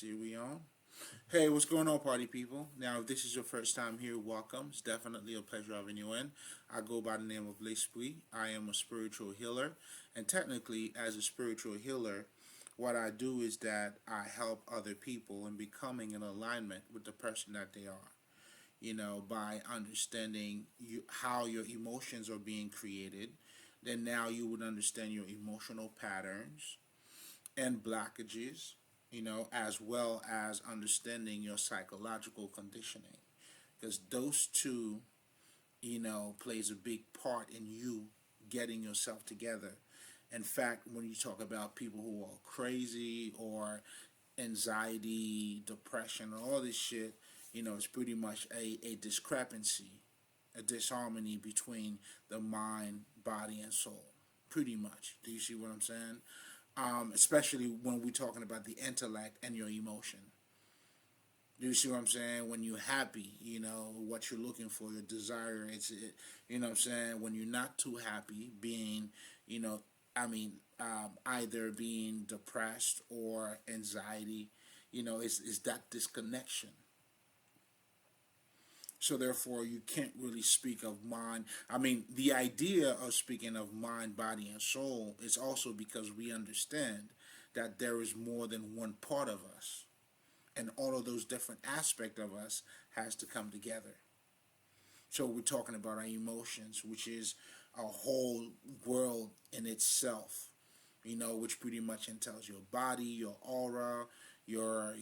Here we on. Hey, what's going on, party people? Now, if this is your first time here, welcome. It's definitely a pleasure having you in. I go by the name of L'Esprit. I am a spiritual healer, and technically, as a spiritual healer, what I do is that I help other people in becoming in alignment with the person that they are. By understanding how your emotions are being created, then now you would understand your emotional patterns and blockages, as well as understanding your psychological conditioning. Because those two, plays a big part in you getting yourself together. In fact, when you talk about people who are crazy or anxiety, depression, all this shit, it's pretty much a discrepancy, a disharmony between the mind, body, and soul. Pretty much. Do you see what I'm saying? Especially when we're talking about the intellect and your emotion. Do you see what I'm saying? When you're happy, what you're looking for, your desire, what I'm saying? When you're not too happy, being, you know, either being depressed or anxiety, it's that disconnection. So therefore, you can't really speak of mind. The idea of speaking of mind, body, and soul is also because we understand that there is more than one part of us, and all of those different aspects of us has to come together. So we're talking about our emotions, which is a whole world in itself, which pretty much entails your body, your aura, your,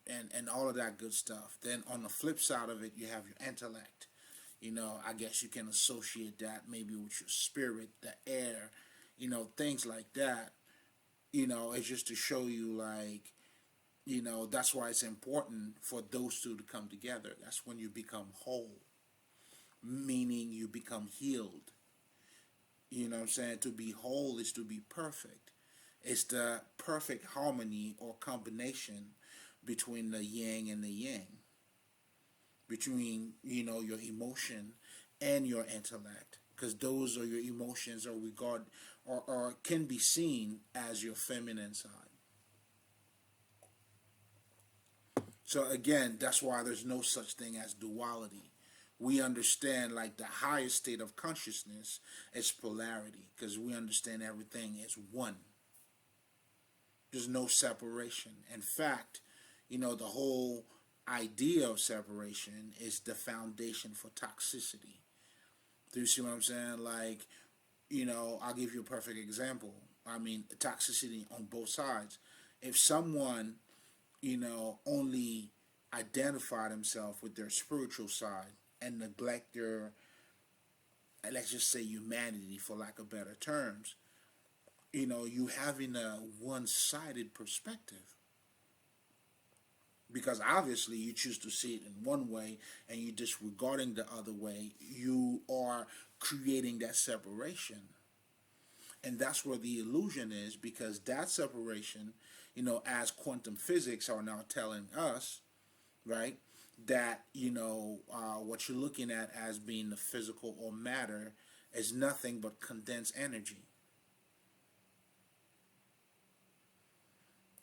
and all of that good stuff. Then on the flip side of it, you have your intellect. I guess you can associate that maybe with your spirit, the air, things like that. It's just to show you, like, that's why it's important for those two to come together. That's when you become whole, meaning you become healed. You know what I'm saying? To be whole is to be perfect. It's the perfect harmony or combination between the yang and the yang, between, your emotion and your intellect. Because those are your emotions, or regard, or can be seen as your feminine side. So again, that's why there's no such thing as duality. We understand, like, the highest state of consciousness is polarity, because we understand everything is one. There's no separation. In fact, the whole idea of separation is the foundation for toxicity. Do you see what I'm saying? Like, I'll give you a perfect example. Toxicity on both sides. If someone, only identify themselves with their spiritual side and neglect their, let's just say, humanity, for lack of better terms, you having a one-sided perspective, because obviously you choose to see it in one way and you disregarding the other way. You are creating that separation, and that's where the illusion is, because that separation, as quantum physics are now telling us, right, that what you're looking at as being the physical or matter is nothing but condensed energy.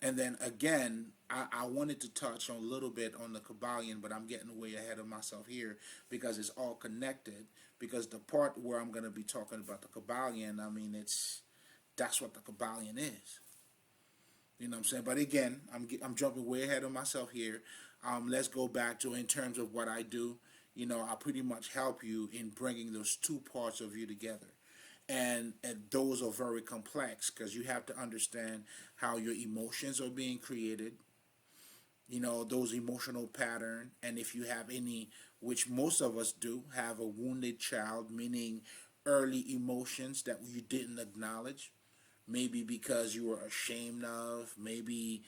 And then again, I wanted to touch on a little bit on the Kyballion, but I'm getting way ahead of myself here because it's all connected. Because the part where I'm going to be talking about the Kyballion, that's what the Kyballion is. You know what I'm saying? But again, I'm jumping way ahead of myself here. Let's go back to, in terms of what I do. I pretty much help you in bringing those two parts of you together. And those are very complex, because you have to understand how your emotions are being created, those emotional pattern. And if you have any, which most of us do, have a wounded child, meaning early emotions that you didn't acknowledge, maybe because you were ashamed of, maybe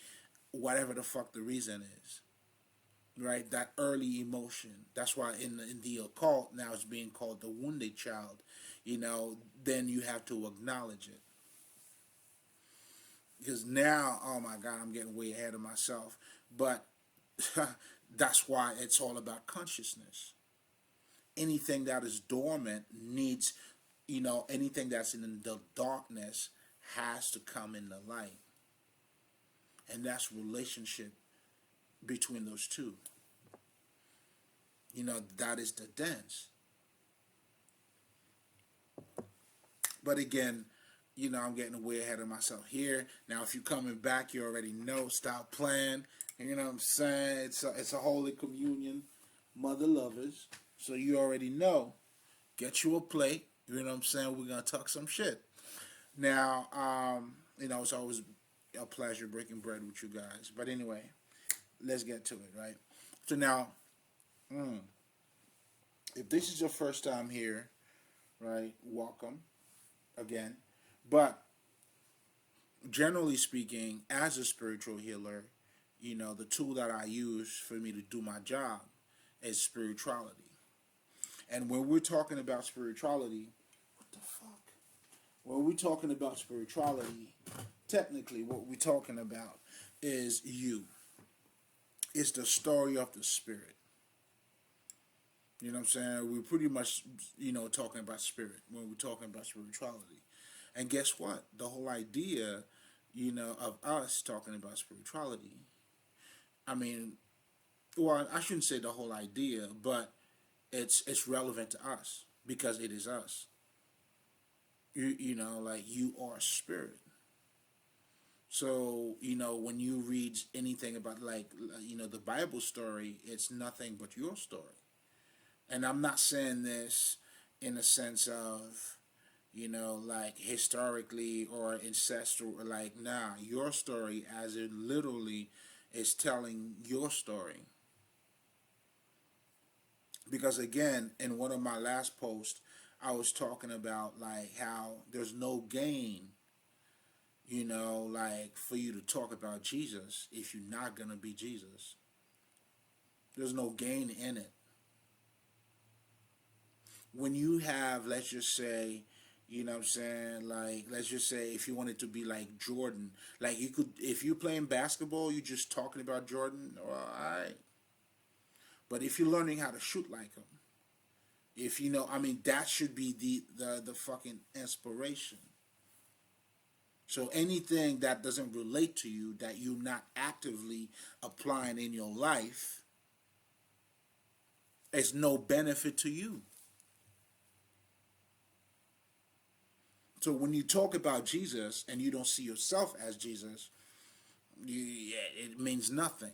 whatever the fuck the reason is, right? That early emotion. That's why in the occult now it's being called the wounded child. Then you have to acknowledge it. Because now, oh my God, I'm getting way ahead of myself. But that's why it's all about consciousness. Anything that is dormant needs, anything that's in the darkness has to come in the light. And that's relationship between those two. That is the dance. But again, I'm getting way ahead of myself here. Now, if you're coming back, you already know. Stop playing. You know what I'm saying? It's a holy communion, mother lovers. So you already know. Get you a plate. You know what I'm saying? We're gonna talk some shit. Now, it's always a pleasure breaking bread with you guys. But anyway, let's get to it, right? So now, if this is your first time here, right, welcome again. But generally speaking, as a spiritual healer, the tool that I use for me to do my job is spirituality. And when we're talking about spirituality, what the fuck? When we're talking about spirituality, technically what we're talking about is you. It's the story of the spirit. You know what I'm saying? We're pretty much, talking about spirit when we're talking about spirituality. And guess what? The whole idea, of us talking about spirituality, I mean, well, I shouldn't say the whole idea, but it's relevant to us because it is us. Like you are spirit. So, when you read anything about like, the Bible story, it's nothing but your story. And I'm not saying this in a sense of, like historically or ancestral, like, nah, your story as it literally is telling your story. Because again, in one of my last posts, I was talking about like how there's no gain, like for you to talk about Jesus if you're not going to be Jesus. There's no gain in it. When you have, let's just say, what I'm saying, like, let's just say if you wanted to be like Jordan, like you could, if you're playing basketball, you're just talking about Jordan, all right. But if you're learning how to shoot like him, if that should be the fucking inspiration. So anything that doesn't relate to you, that you're not actively applying in your life, is no benefit to you. So when you talk about Jesus and you don't see yourself as Jesus, it means nothing.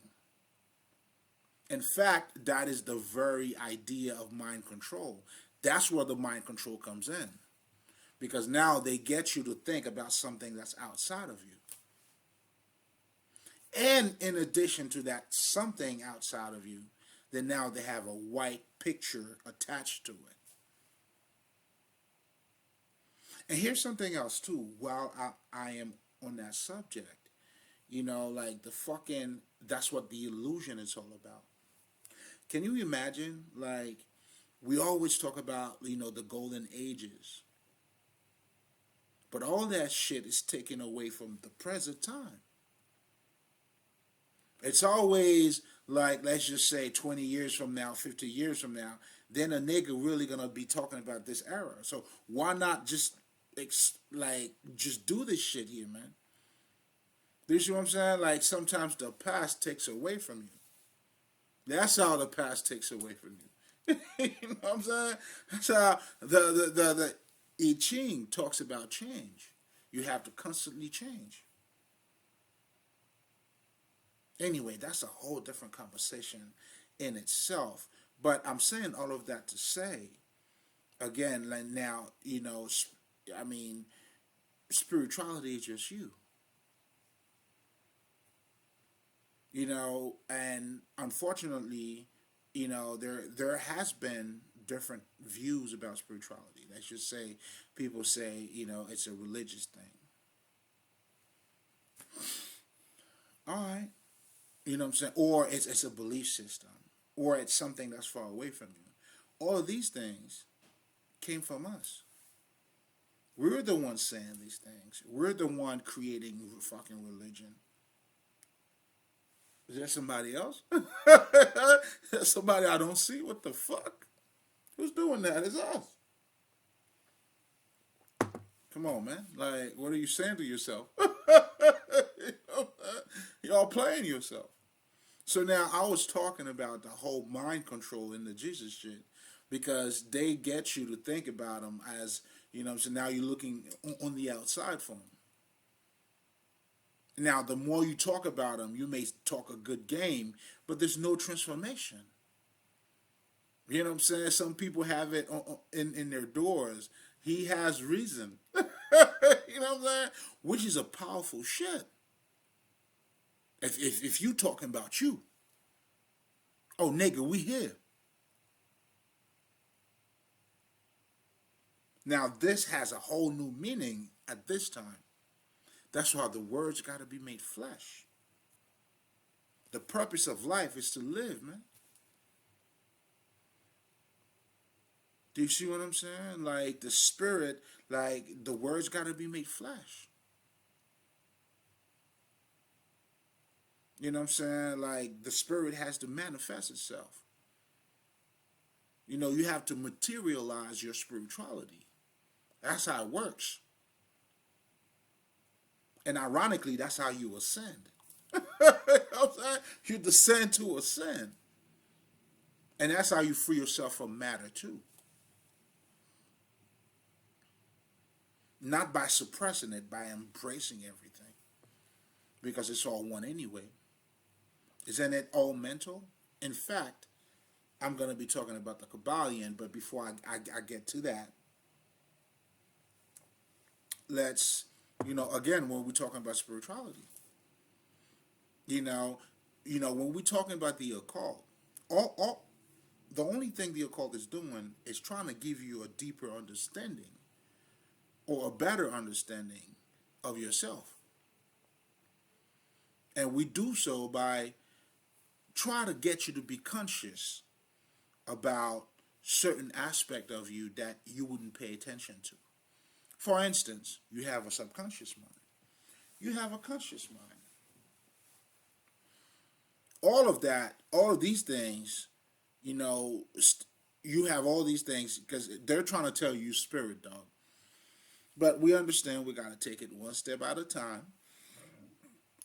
In fact, that is the very idea of mind control. That's where the mind control comes in. Because now they get you to think about something that's outside of you. And in addition to that something outside of you, then now they have a white picture attached to it. And here's something else too, while I am on that subject. Like the fucking, that's what the illusion is all about. Can you imagine, like, we always talk about, the golden ages. But all that shit is taken away from the present time. It's always like, let's just say 20 years from now, 50 years from now, then a nigga really gonna be talking about this era. So why not just just do this shit here, man? Do you see what I'm saying? Like sometimes the past takes away from you. That's how the past takes away from you. You know what I'm saying? That's how the I Ching talks about change. You have to constantly change. Anyway, that's a whole different conversation in itself. But I'm saying all of that to say, again, like now, I mean, spirituality is just you. And unfortunately, there has been different views about spirituality. Let's just say people say, it's a religious thing. All right. You know what I'm saying? Or it's a belief system. Or it's something that's far away from you. All of these things came from us. We're the ones saying these things. We're the one creating fucking religion. Is there somebody else? There's somebody I don't see. What the fuck? Who's doing that? It's us. Come on, man. Like, what are you saying to yourself? Y'all playing yourself. So now I was talking about the whole mind control in the Jesus shit because they get you to think about them as, so now you're looking on the outside for them. Now, the more you talk about them, you may talk a good game, but there's no transformation. You know what I'm saying? Some people have it in their doors. He has reason. You know what I'm saying? Which is a powerful shit. If you talking about you, oh nigga, we here. Now this has a whole new meaning at this time. That's why the words got to be made flesh. The purpose of life is to live, man. Do you see what I'm saying? Like the spirit, like the words got to be made flesh. You know what I'm saying? Like the spirit has to manifest itself. You have to materialize your spirituality. That's how it works. And ironically, that's how you ascend. You know what I'm saying? You descend to ascend. And that's how you free yourself from matter too. Not by suppressing it, by embracing everything. Because it's all one anyway. Isn't it all mental? In fact, I'm going to be talking about the Kyballion, but before I get to that, let's, again, when we're talking about spirituality, when we're talking about the occult, the only thing the occult is doing is trying to give you a deeper understanding or a better understanding of yourself. And we do so by trying to get you to be conscious about certain aspect of you that you wouldn't pay attention to. For instance, you have a subconscious mind. You have a conscious mind. All of these things, you have all these things because they're trying to tell you spirit, dog. But we understand we got to take it one step at a time.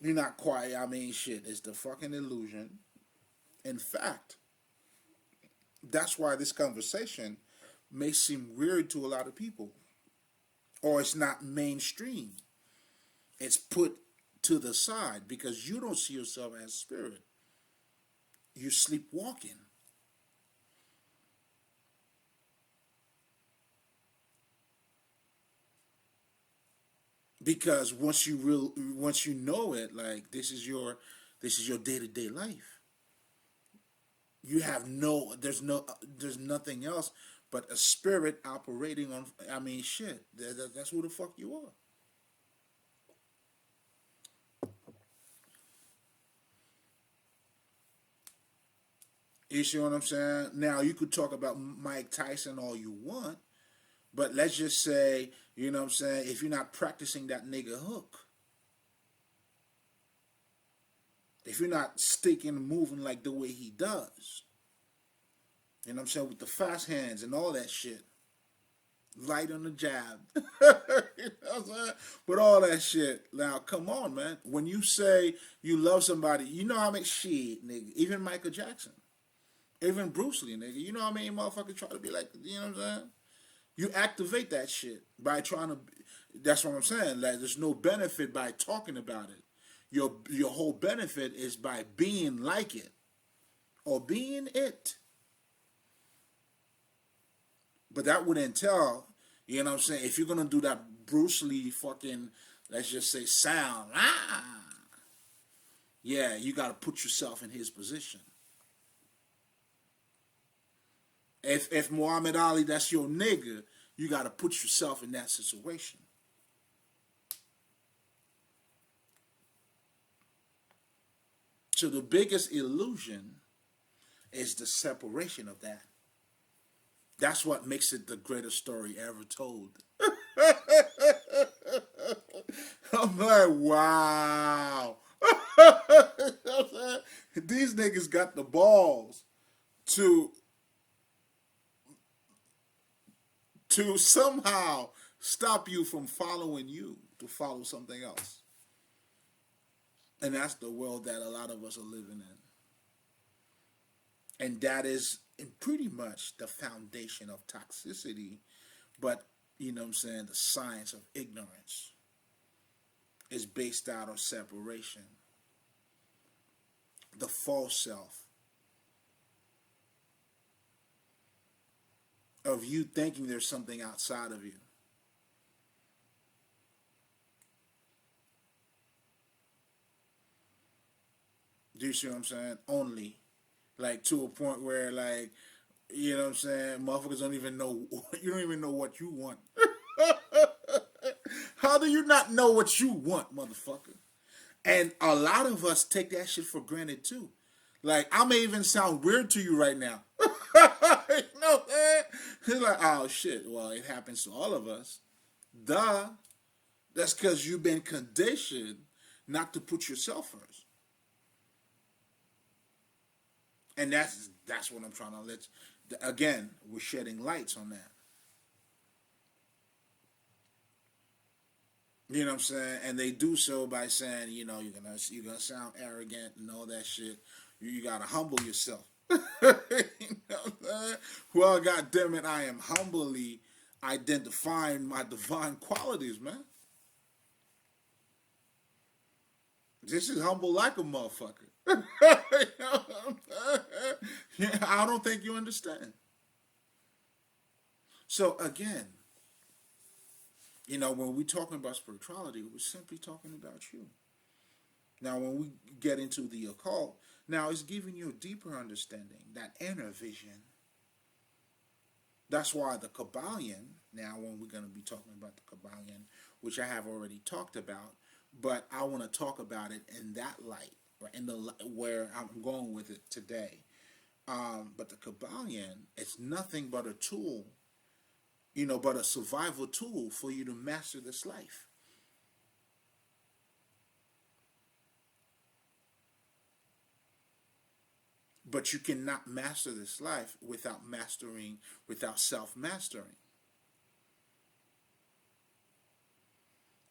You're not quiet. I mean, shit, it's the fucking illusion. In fact, that's why this conversation may seem weird to a lot of people. Or it's not mainstream. It's put to the side because you don't see yourself as spirit. You're sleepwalking. Because once you know it, like this is your day-to-day life. You have there's nothing else but a spirit operating on, I mean, shit, that's who the fuck you are. You see what I'm saying? Now, you could talk about Mike Tyson all you want, but let's just say, you know what I'm saying, if you're not practicing that nigga hook, if you're not sticking and moving like the way he does, you know what I'm saying, with the fast hands and all that shit, light on the jab, you know what I'm saying, but all that shit. Now, come on, man. When you say you love somebody, you know how much shit, nigga, even Michael Jackson, even Bruce Lee, nigga, you know how many motherfuckers try to be like, you know what I'm saying? You activate that shit by trying to, that's what I'm saying, like there's no benefit by talking about it. Your whole benefit is by being like it or being it. But that would entail, you know what I'm saying, if you're going to do that Bruce Lee fucking, let's just say, sound, yeah, you got to put yourself in his position. If Muhammad Ali, that's your nigga, you got to put yourself in that situation. So the biggest illusion is the separation of that. That's what makes it the greatest story ever told. I'm like, wow. These niggas got the balls to somehow stop you from following you to follow something else. And that's the world that a lot of us are living in. And that is pretty much the foundation of toxicity. But, you know what I'm saying, the science of ignorance is based out of separation, the false self, of you thinking there's something outside of you. Do you see what I'm saying? Only. Like, to a point where, like, you know what I'm saying, motherfuckers don't even know, you don't even know what you want. How do you not know what you want, motherfucker? And a lot of us take that shit for granted too. Like, I may even sound weird to you right now. You know, man? It's like, oh shit, well, it happens to all of us. Duh. That's because you've been conditioned not to put yourself first. And that's what I'm trying to let you, again, we're shedding lights on that. You know what I'm saying? And they do so by saying, you know, you're gonna sound arrogant and all that shit. You gotta humble yourself. You know what I'm saying? Well, God damn it, I am humbly identifying my divine qualities, man. This is humble like a motherfucker. You know what I'm saying? Yeah, I don't think you understand. So again, you know, when we're talking about spirituality, we're simply talking about you. Now, when we get into the occult, now it's giving you a deeper understanding, that inner vision. That's why the Kyballion, now when we're going to be talking about the Kyballion, which I have already talked about, but I want to talk about it in that light, or in the where I'm going with it today. But the Kyballion, it's nothing but a tool, you know, but a survival tool for you to master this life. But you cannot master this life without mastering, without self-mastering.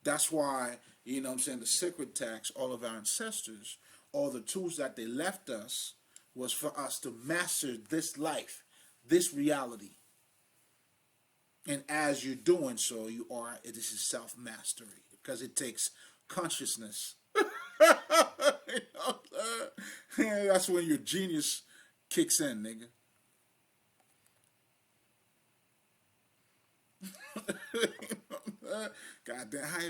That's why, you know what I'm saying, the sacred text, all of our ancestors, all the tools that they left us was for us to master this life, this reality. And as you're doing so, this is self-mastery because it takes consciousness. You know, that's when your genius kicks in, nigga. God damn, I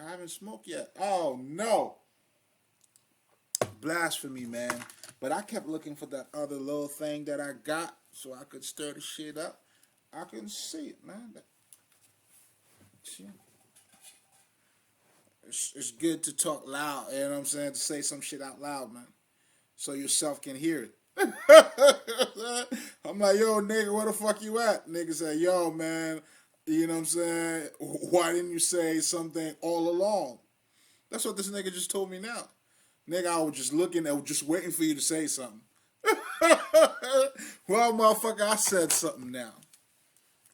haven't smoked yet. Oh no, blasphemy, man! But I kept looking for that other little thing that I got so I could stir the shit up. I couldn't see it, man. It's good to talk loud. You know what I'm saying? To say some shit out loud, man, so yourself can hear it. I'm like, yo, nigga, where the fuck you at? Nigga say, yo, man, you know what I'm saying? Why didn't you say something all along? That's what this nigga just told me now. Nigga, I was just looking, I was just waiting for you to say something. Well, motherfucker, I said something now.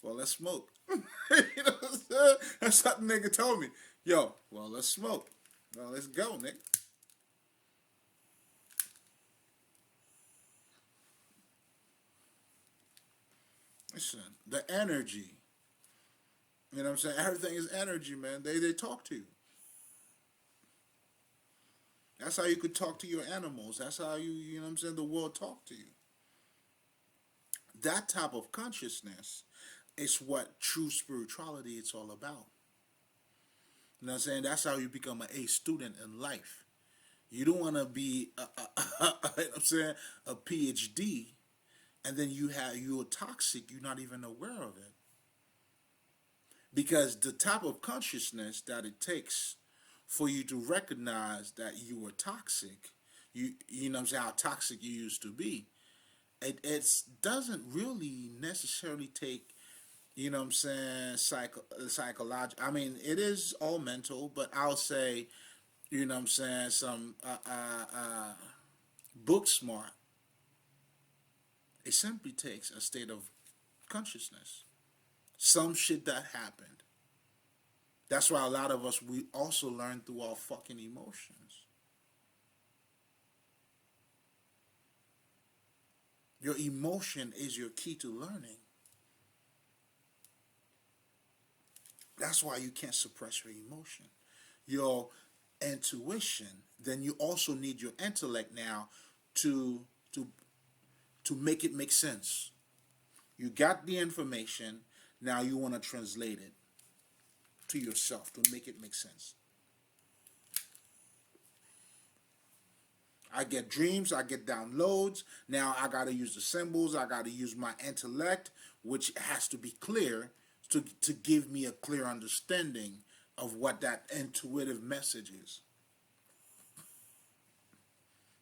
Well, let's smoke. You know what I'm saying? That's what the nigga told me. Yo, well, let's smoke. Well, let's go, nigga. Listen, the energy. You know what I'm saying? Everything is energy, man. They talk to you. That's how you could talk to your animals. That's how you know what I'm saying, the world talk to you. That type of consciousness is what true spirituality it's all about. You know what I'm saying? That's how you become an A student in life. You don't want to be you know what I'm saying, a PhD and then you're toxic, you're not even aware of it. Because the type of consciousness that it takes for you to recognize that you were toxic, you know what I'm saying, how toxic you used to be. It doesn't really necessarily take, you know what I'm saying, psychological. I mean, it is all mental, but I'll say, you know what I'm saying, some book smart. It simply takes a state of consciousness. Some shit that happened. That's why a lot of us, we also learn through our fucking emotions. Your emotion is your key to learning. That's why you can't suppress your emotion. Your intuition, then you also need your intellect now to to to make it make sense. You got the information, now you want to translate it to yourself to make it make sense. I get dreams, I get downloads. Now I got to use the symbols, I got to use my intellect, which has to be clear to give me a clear understanding of what that intuitive message is.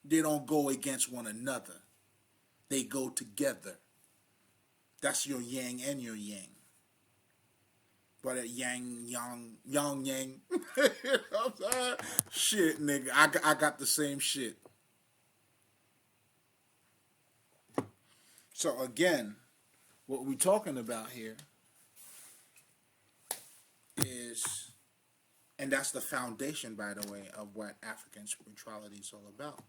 They don't go against one another, they go together. That's your yang and your yang. But a yang, yang. You know what I'm saying? Shit, nigga. I got the same shit. So again, what we're talking about here is, and that's the foundation, by the way, of what African spirituality is all about.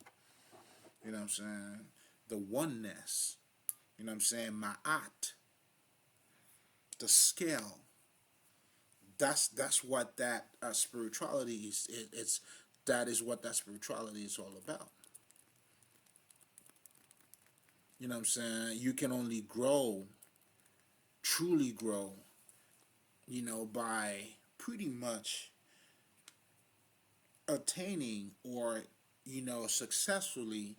You know what I'm saying? The oneness. You know what I'm saying? Ma'at. The scale. That's what that spirituality is. It's that is what that spirituality is all about. You know what I'm saying? You can only grow, truly grow, by pretty much attaining or, successfully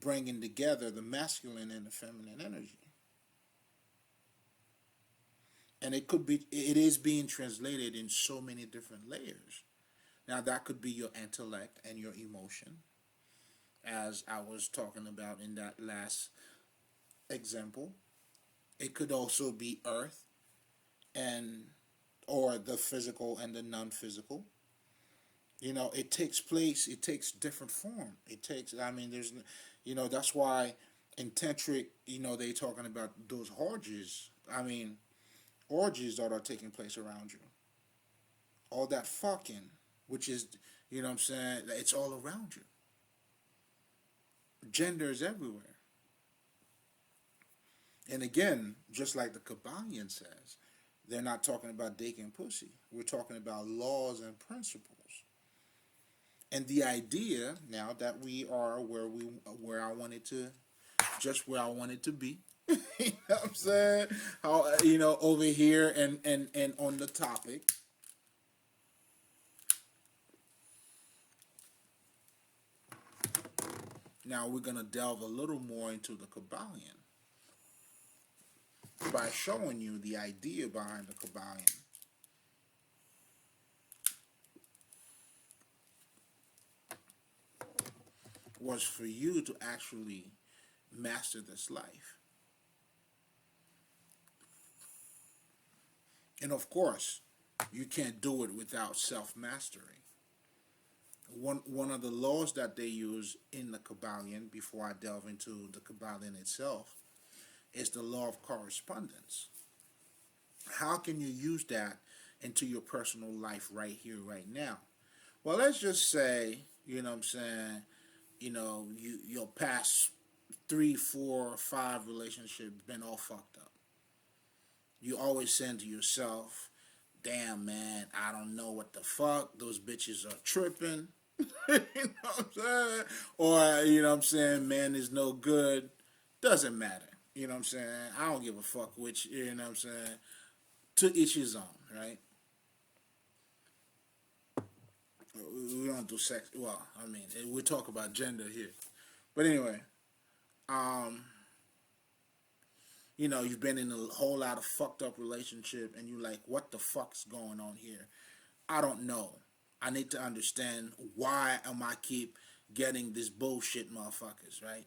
bringing together the masculine and the feminine energy. And it is being translated in so many different layers. Now, that could be your intellect and your emotion, as I was talking about in that last example. It could also be earth and or the physical and the non-physical. It takes place, it takes different form. It takes, I mean, that's why in tantric, they talking about those orgies. I mean, orgies that are taking place around you. All that fucking, which is, what I'm saying, it's all around you. Gender is everywhere. And again, just like the Kyballion says, they're not talking about dick and pussy. We're talking about laws and principles. And the idea now that we are where I wanted to, just where I wanted to be. You know what I'm saying? How over here and on the topic. Now we're gonna delve a little more into the Kyballion by showing you the idea behind the Kyballion. Was for you to actually master this life. And of course, you can't do it without self-mastery. One of the laws that they use in the Kyballion, before I delve into the Kyballion itself, is the law of correspondence. How can you use that into your personal life right here, right now? Well, let's just say, you know what I'm saying, your past 3, 4, 5 relationships been all fucked up. You always saying to yourself, damn, man, I don't know what the fuck, those bitches are tripping. You know what I'm saying? Or, you know what I'm saying, man is no good. Doesn't matter. You know what I'm saying? I don't give a fuck which, you know what I'm saying? To each his own, right? We don't do sex. Well, I mean, we talk about gender here. But anyway, you've been in a whole lot of fucked up relationship and you're like, what the fuck's going on here? I don't know. I need to understand why am I keep getting this bullshit motherfuckers, right?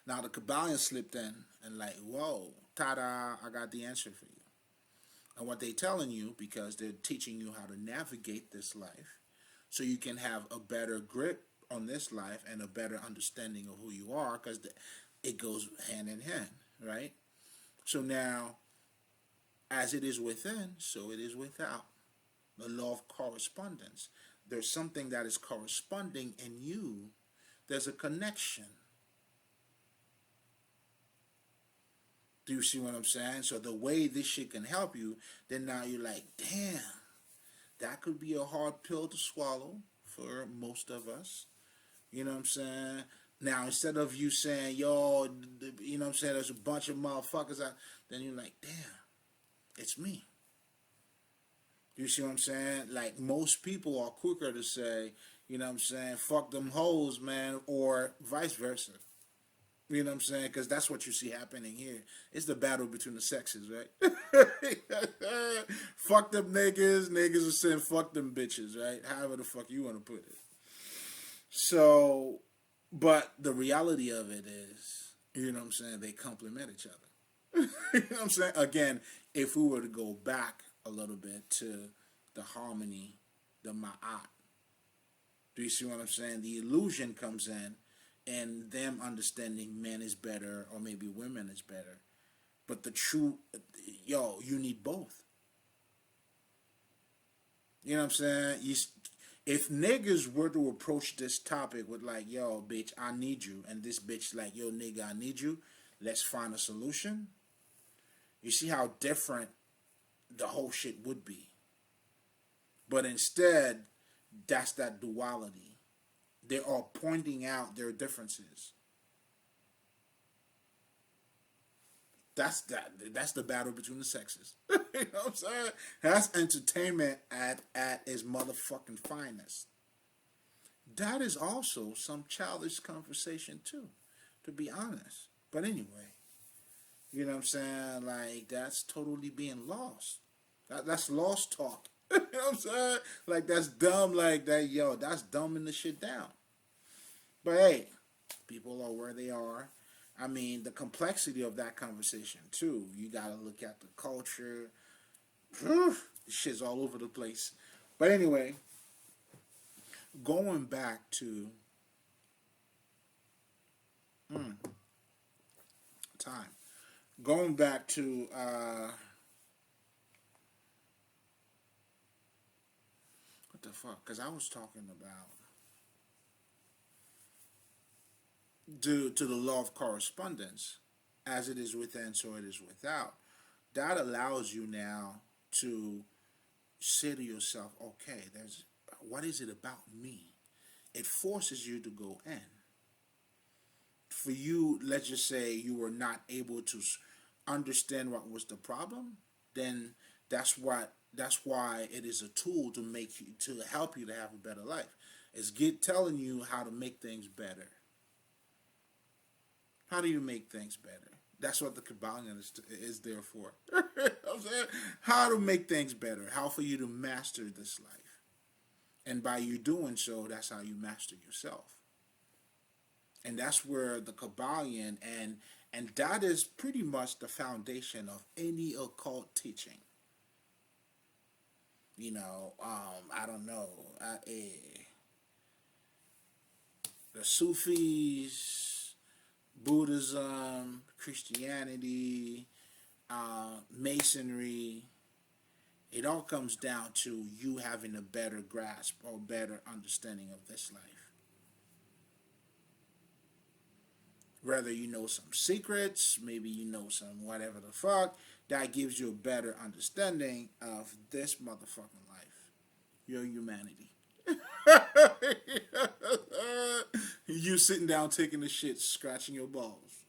Now the Kyballion slipped in and like, whoa, ta-da, I got the answer for you. And what they're telling you, because they're teaching you how to navigate this life, so you can have a better grip on this life and a better understanding of who you are, because it goes hand in hand, right? So now, as it is within, so it is without. The law of correspondence. There's something that is corresponding in you there's a connection. Do you see what I'm saying? So the way this shit can help you, then now you're like, damn, that could be a hard pill to swallow for most of us. You know what I'm saying? Now, instead of you saying, yo, you know what I'm saying, there's a bunch of motherfuckers out, then you're like, damn, it's me. You see what I'm saying? Like, most people are quicker to say, you know what I'm saying, fuck them hoes, man, or vice versa. You know what I'm saying? Because that's what you see happening here. It's the battle between the sexes, right? Fuck them niggas. Niggas are saying fuck them bitches, right? However the fuck you want to put it. So, but the reality of it is, you know what I'm saying, they complement each other. You know what I'm saying? Again, if we were to go back a little bit to the harmony, the ma'at, do you see what I'm saying? The illusion comes in and them understanding men is better or maybe women is better. But the true, yo, you need both. You know what I'm saying? If niggas were to approach this topic with like, yo, bitch, I need you, and this bitch like, yo, nigga, I need you, let's find a solution. You see how different the whole shit would be. But instead, that's that duality. They are pointing out their differences. That's the battle between the sexes. You know what I'm saying? That's entertainment at its motherfucking finest. That is also some childish conversation too, to be honest. But anyway, you know what I'm saying? Like, that's totally being lost. That's lost talk. You know what I'm saying? Like, that's dumb. Like that, yo, that's dumbing the shit down. But hey, people are where they are. I mean, the complexity of that conversation too. You gotta look at the culture. Shit's all over the place. But anyway, going back to time. Going back to what the fuck? Because I was talking about due to the law of correspondence, as it is within, so it is without. That allows you now to say to yourself, okay, there's what is it about me? It forces you to go in. For you, let's just say you were not able to understand what was the problem, then that's why it is a tool to make you to help you to have a better life. It's telling you how to make things better. How do you make things better? That's what the Kyballion is there for. I'm saying, how to make things better, how for you to master this life. And by you doing so, that's how you master yourself. And that's where the Kyballion and that is pretty much the foundation of any occult teaching. You know, I don't know, the Sufis, Buddhism, Christianity, Masonry. It all comes down to you having a better grasp or better understanding of this life. Whether you know some secrets, maybe you know some whatever the fuck, that gives you a better understanding of this motherfucking life. Your humanity. You sitting down taking the shit, scratching your balls.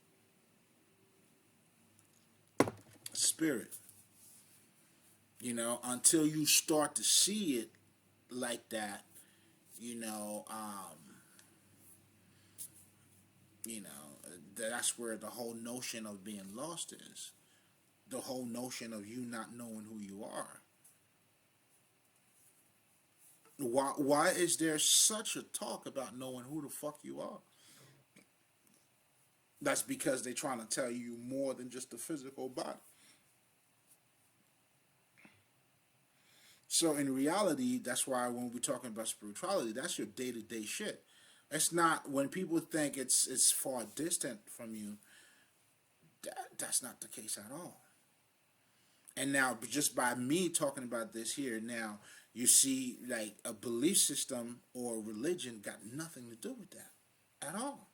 Spirit. You know, until you start to see it like that, you know, you know, that's where the whole notion of being lost is. The whole notion of you not knowing who you are. Why is there such a talk about knowing who the fuck you are? That's because they're trying to tell you more than just the physical body. So in reality, that's why when we're talking about spirituality, that's your day-to-day shit. It's not when people think it's far distant from you. That's not the case at all. And now, just by me talking about this here, now you see like a belief system or religion got nothing to do with that. at all.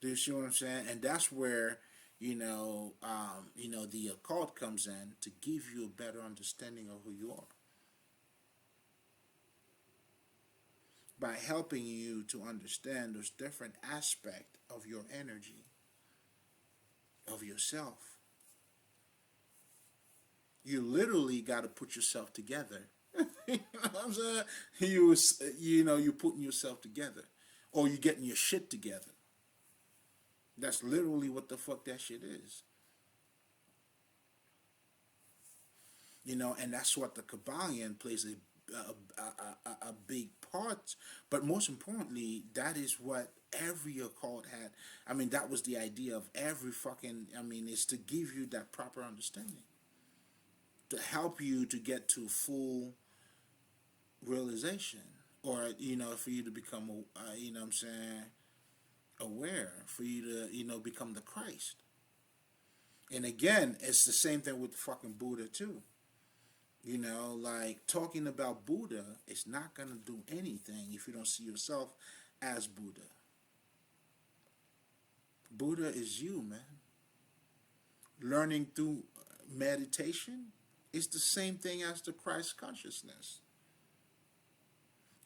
Do you see what I'm saying? And that's where the occult comes in to give you a better understanding of who you are by helping you to understand those different aspects of your energy, of yourself. You literally got to put yourself together. You know what I'm saying? You putting yourself together, or you getting your shit together. That's literally what the fuck that shit is. And that's what the Kyballion plays a big part. But most importantly, that is what every occult had. I mean, that was the idea of every fucking. I mean, is to give you that proper understanding, to help you to get to full realization, or for you to become, what I'm saying, aware, for you to become the Christ. And again, it's the same thing with fucking Buddha too. Like talking about Buddha is not gonna do anything if you don't see yourself as Buddha. Buddha is you, man. Learning through meditation is the same thing as the Christ consciousness.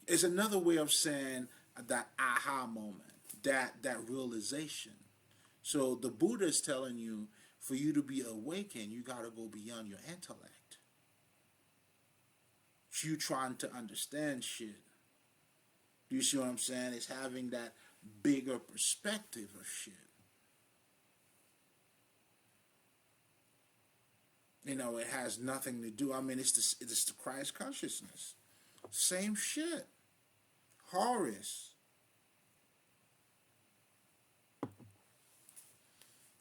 It's another way of saying that aha moment, that realization. So the Buddha is telling you, for you to be awakened, you got to go beyond your intellect. You trying to understand shit. Do you see what I'm saying? It's having that bigger perspective of shit. It has nothing to do. I mean, it's the Christ consciousness. Same shit. Horus.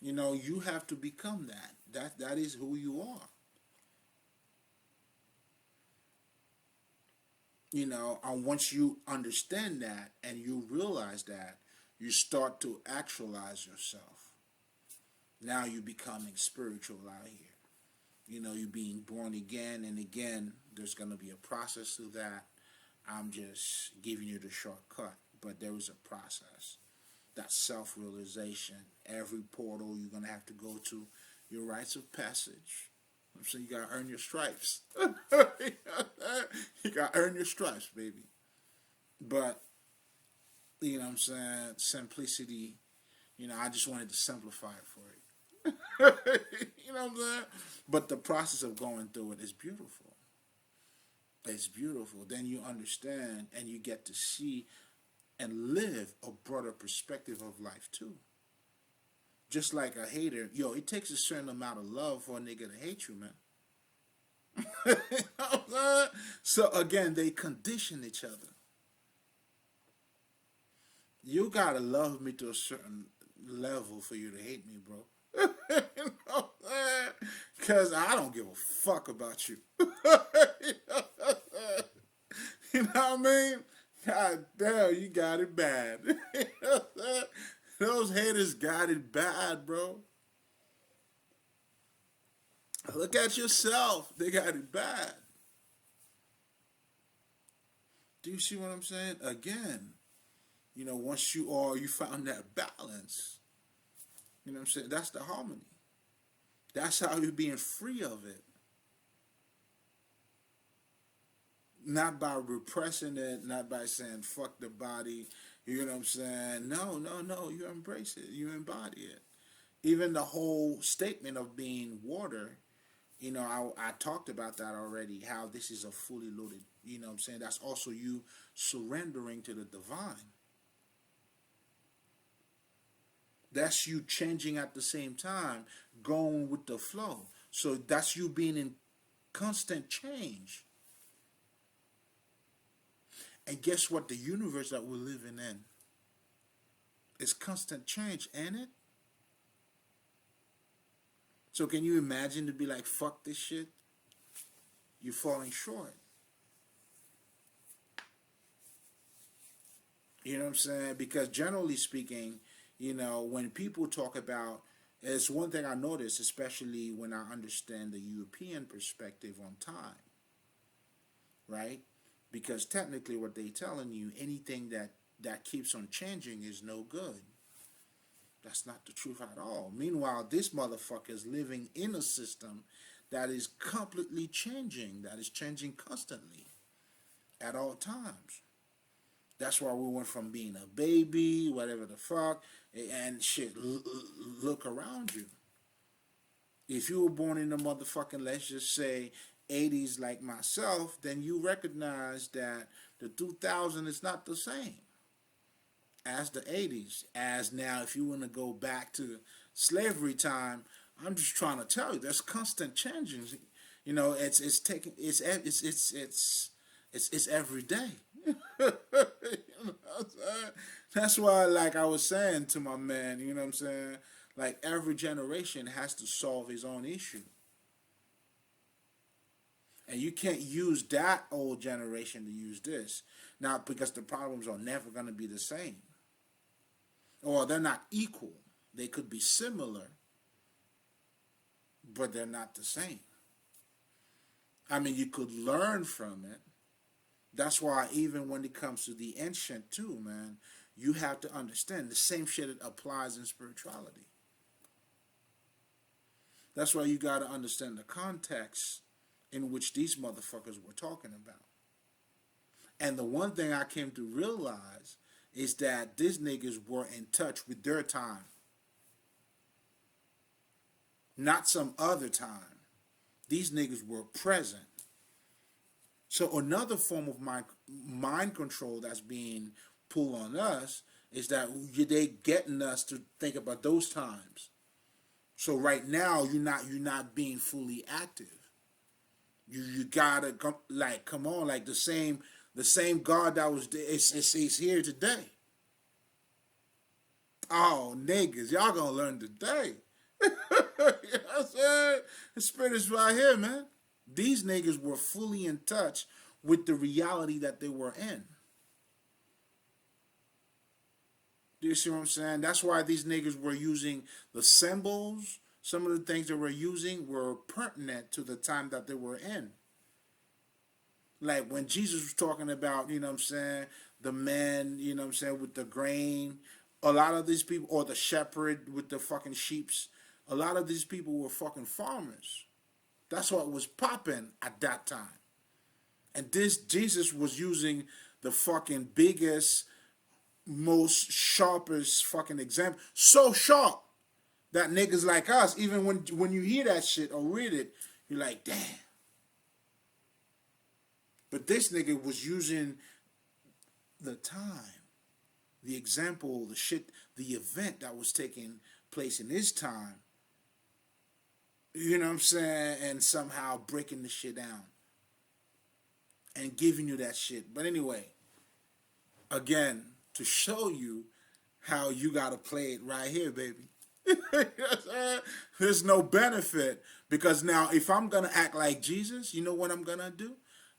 You have to become that. That is who you are. And once you understand that and you realize that, you start to actualize yourself. Now you're becoming spiritual out here. You're being born again, and again, there's going to be a process to that. I'm just giving you the shortcut, but there is a process. That self-realization. Every portal you're going to have to go to, your rites of passage. So you got to earn your stripes. You got to earn your stripes, baby. But, what I'm saying, simplicity, I just wanted to simplify it for you. What I'm saying? But the process of going through it is beautiful. It's beautiful. Then you understand and you get to see and live a broader perspective of life too. Just like a hater, it takes a certain amount of love for a nigga to hate you, man. So again, they condition each other. You gotta love me to a certain level for you to hate me, bro. Because I don't give a fuck about you. You know what I mean? God damn, you got it bad. Those haters got it bad, bro. Look at yourself. They got it bad. Do you see what I'm saying? Again, once you found that balance, what I'm saying? That's the harmony. That's how you're being free of it. Not by repressing it, not by saying fuck the body, you know what I'm saying? No, you embrace it, you embody it. Even the whole statement of being water, I talked about that already, how this is a fully loaded, you know what I'm saying? That's also you surrendering to the divine. That's you changing at the same time, going with the flow. So that's you being in constant change. And guess what? The universe that we're living in is constant change, ain't it? So can you imagine to be like, fuck this shit? You're falling short. You know what I'm saying? Because generally speaking, when people talk about, it's one thing I notice, especially when I understand the European perspective on time, right? Because technically what they telling you, anything that keeps on changing is no good. That's not the truth at all. Meanwhile, this motherfucker is living in a system that is completely changing, that is changing constantly at all times. That's why we went from being a baby, whatever the fuck, and shit, look around you. If you were born in the motherfucking, let's just say, 80s like myself, then you recognize that the 2000 is not the same as the 80s. As now, if you want to go back to slavery time, I'm just trying to tell you, there's constant changes. You know, it's taking it's every day. You know what I'm saying? That's why, like I was saying to my man, you know what I'm saying? Like every generation has to solve his own issue. And you can't use that old generation to use this. Now, because the problems are never going to be the same. Or they're not equal. They could be similar, but they're not the same. I mean, you could learn from it. That's why even when it comes to the ancient too, man, you have to understand the same shit that applies in spirituality. That's why you got to understand the context in which these motherfuckers were talking about. And the one thing I came to realize is that these niggas were in touch with their time. Not some other time. These niggas were present. So another form of mind control that's being pulled on us is that they getting us to think about those times. So right now you're not being fully active. You gotta come on, like the same God that was there, it's here today. Oh niggas, y'all gonna learn today. You know what I'm saying? The spirit is right here, man. These niggas were fully in touch with the reality that they were in. Do you see what I'm saying? That's why these niggas were using the symbols. Some of the things they were using were pertinent to the time that they were in. Like when Jesus was talking about, you know what I'm saying, the men, you know what I'm saying, with the grain. A lot of these people, or the shepherd with the fucking sheeps, a lot of these people were fucking farmers. That's what was popping at that time. And this Jesus was using the fucking biggest, most sharpest fucking example. So sharp that niggas like us, even when you hear that shit or read it, you're like, damn. But this nigga was using the time, the example, the shit, the event that was taking place in his time. You know what I'm saying? And somehow breaking the shit down. And giving you that shit. But anyway, again, to show you how you got to play it right here, baby. You know what I'm saying? There's no benefit. Because now, if I'm going to act like Jesus, you know what I'm going to do?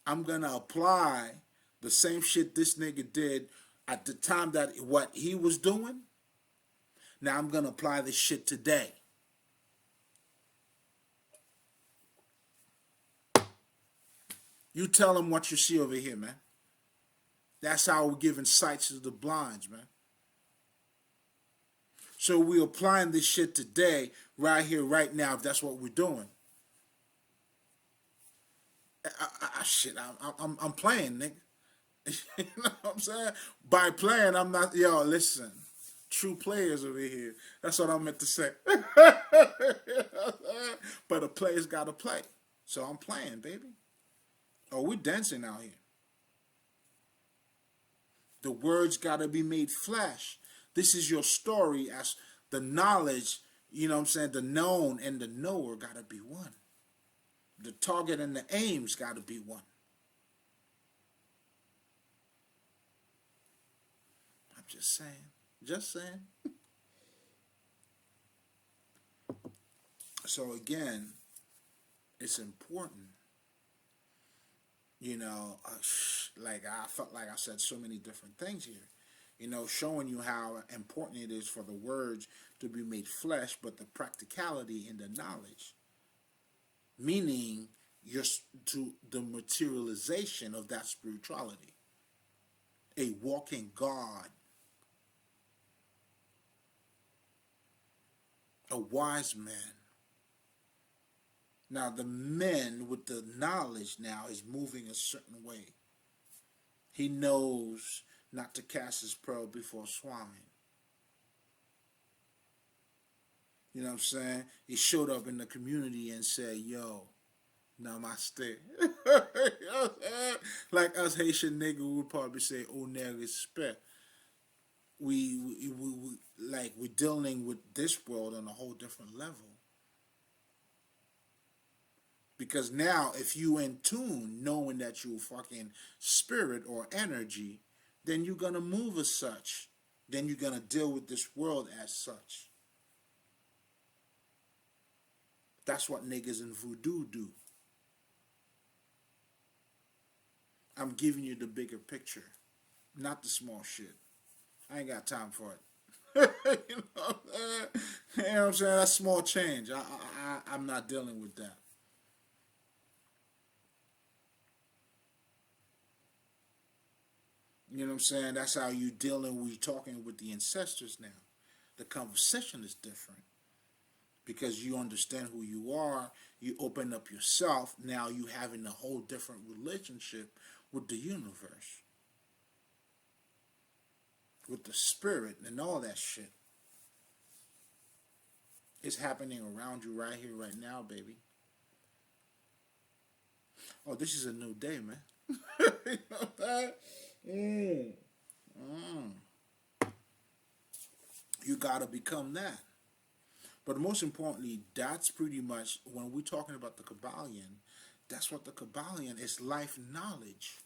I'm going to apply the same shit this nigga did at the time that what he was doing. Now I'm going to apply this shit today. You tell them what you see over here, man. That's how we're giving sight to the blinds, man. So we're applying this shit today, right here, right now, if that's what we're doing. I'm playing, nigga. You know what I'm saying? By playing, I'm not, yo, listen. True players over here. That's what I meant to say. But a player's got to play. So I'm playing, baby. Oh, we're dancing out here. The words got to be made flesh. This is your story as the knowledge, you know what I'm saying, the known and the knower got to be one. The target and the aims got to be one. I'm just saying. Just saying. So again, it's important. You know, like I felt like I said so many different things here. You know, showing you how important it is for the words to be made flesh, but the practicality in the knowledge. Meaning, your to the materialization of that spirituality. A walking God, a wise man. Now the man with the knowledge now is moving a certain way. He knows not to cast his pearl before swine. You know what I'm saying? He showed up in the community and said, yo, namaste. You know what I'm saying? Like us Haitian niggas would probably say, oh, respect. We're dealing with this world on a whole different level. Because now, if you in tune, knowing that you're fucking spirit or energy, then you're gonna move as such. Then you're gonna deal with this world as such. That's what niggas in voodoo do. I'm giving you the bigger picture, not the small shit. I ain't got time for it. You know what I'm saying? You know what I'm saying? That's small change. I'm not dealing with that. You know what I'm saying? That's how you dealing with talking with the ancestors now. The conversation is different because you understand who you are. You open up yourself. Now you having a whole different relationship with the universe, with the spirit and all that shit. It's happening around you right here, right now, baby. Oh, this is a new day, man. You know that? You gotta become that. But most importantly, that's pretty much when we're talking about the Kyballion. That's what the Kyballion is: life knowledge,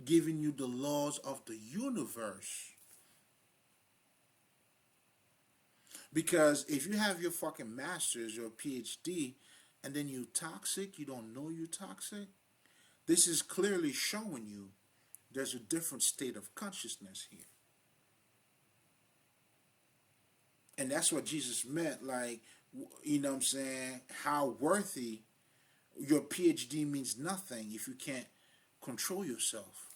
giving you the laws of the universe. Because if you have your fucking master's, your PhD, and then you toxic, you don't know you toxic, this is clearly showing you there's a different state of consciousness here. And that's what Jesus meant, like, you know what I'm saying, how worthy your PhD means nothing if you can't control yourself.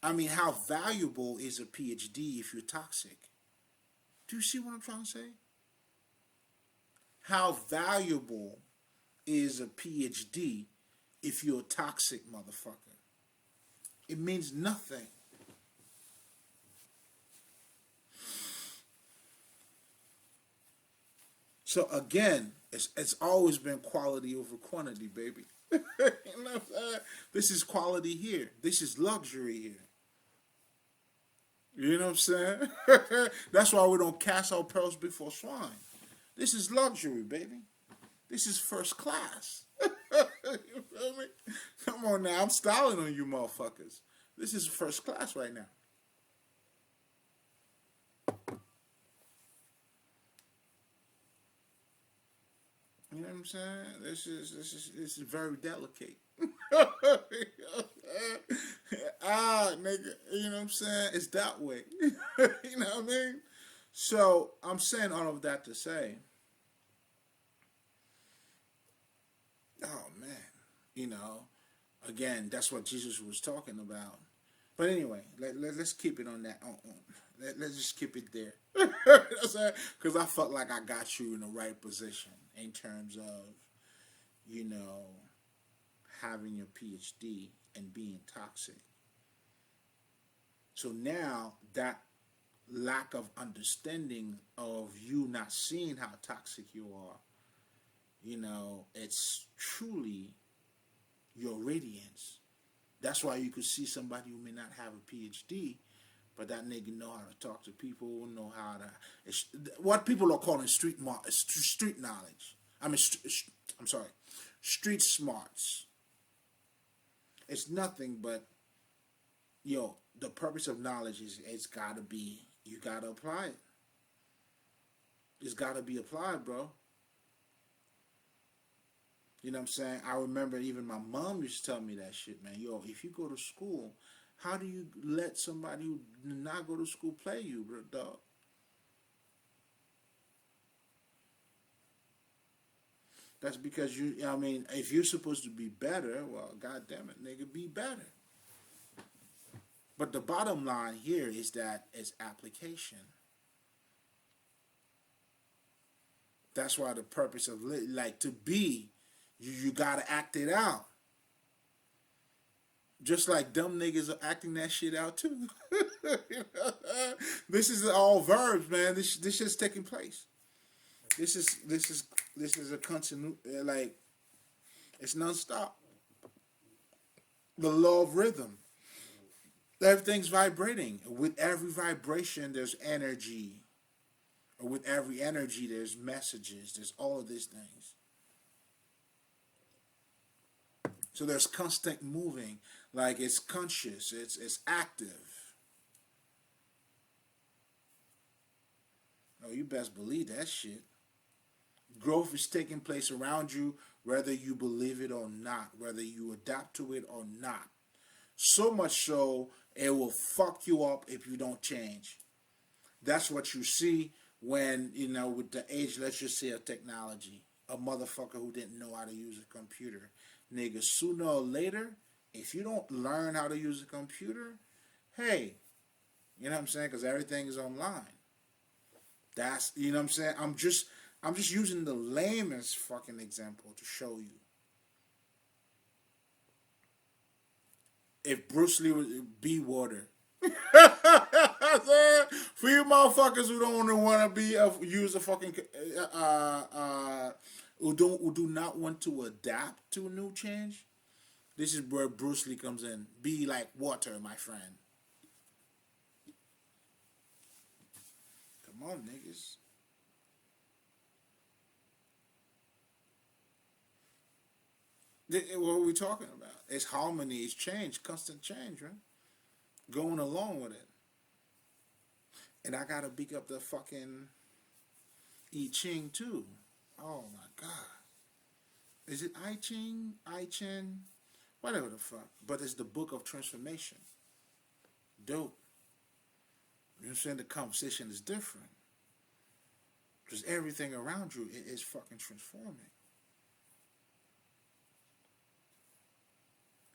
I mean, how valuable is a PhD if you're toxic? Do you see what I'm trying to say? How valuable is a PhD if you're a toxic motherfucker? It means nothing. So again, it's always been quality over quantity, baby. You know what I'm saying? This is quality here. This is luxury here. You know what I'm saying? That's why we don't cast our pearls before swine. This is luxury, baby. This is first class. You feel me? Come on now, I'm styling on you motherfuckers. This is first class right now. You know what I'm saying? This is very delicate. Nigga, you know what I'm saying? It's that way. You know what I mean? So I'm saying all of that to say, oh man, you know, again, that's what Jesus was talking about. But anyway, let's keep it on that. Let's just keep it there. Because I felt like I got you in the right position in terms of, you know, having your PhD and being toxic. So now that lack of understanding of you not seeing how toxic you are, you know, it's truly your radiance. That's why you could see somebody who may not have a PhD, but that nigga know how to talk to people, know how to, what people are calling street knowledge. I'm sorry, street smarts. It's nothing but, yo, the purpose of knowledge is it's got to be, you got to apply it. It's got to be applied, bro. You know what I'm saying? I remember even my mom used to tell me that shit, man. Yo, if you go to school, how do you let somebody who did not go to school play you, bro, dog? That's because you. I mean, if you're supposed to be better, well, god damn it, nigga, be better. But the bottom line here is that it's application. That's why the purpose of like to be, you gotta act it out. Just like dumb niggas are acting that shit out too. This is all verbs, man. This is taking place. This is this is this is a constant like it's nonstop. The law of rhythm. Everything's vibrating. With every vibration, there's energy. Or with every energy, there's messages. There's all of these things. So there's constant moving. Like it's conscious. It's active. Oh, you best believe that shit. Growth is taking place around you, whether you believe it or not, whether you adapt to it or not. So much so, it will fuck you up if you don't change. That's what you see when, with the age, let's just say, of technology. A motherfucker who didn't know how to use a computer. Nigga, sooner or later, if you don't learn how to use a computer, hey, you know what I'm saying? Because everything is online. That's, you know what I'm saying? I'm just using the lamest fucking example to show you. If Bruce Lee would be water. For you motherfuckers who don't want to use a fucking who do not want to adapt to a new change, this is where Bruce Lee comes in. Be like water, my friend. Come on, niggas. What are we talking about? It's harmony, it's change, constant change, right? Going along with it. And I gotta pick up the fucking I Ching too. Oh my god. Is it I Ching? I Ching? Whatever the fuck. But it's the book of transformation. Dope. You know what I'm saying? The conversation is different. Because everything around you is fucking transforming.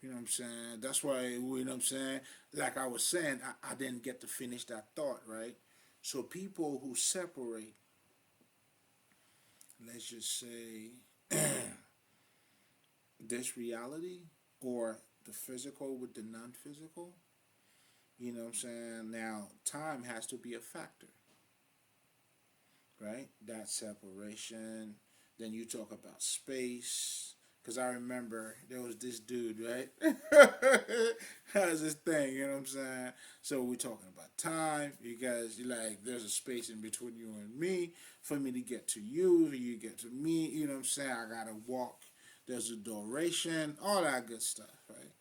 You know what I'm saying? That's why, you know what I'm saying? Like I was saying, I didn't get to finish that thought, right? So people who separate, let's just say, this reality or the physical with the non-physical, you know what I'm saying? Now, time has to be a factor, right? That separation. Then you talk about space. Because I remember there was this dude, right? Has this thing, you know what I'm saying? So we're talking about time because there's a space in between you and me for me to get to you, you get to me, you know what I'm saying? I gotta walk. There's a duration, all that good stuff, right?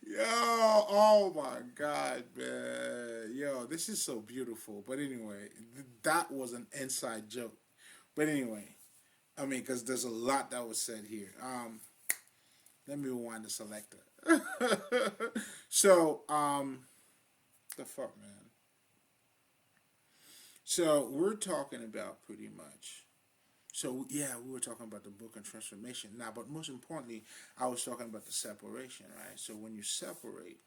Yo, oh my God, man. Yo, this is so beautiful. But anyway, that was an inside joke. But anyway, I mean, because there's a lot that was said here. Let me rewind the selector. So, the fuck, man. So we're talking about pretty much. So yeah, we were talking about the book and transformation now, but most importantly, I was talking about the separation, right? So when you separate,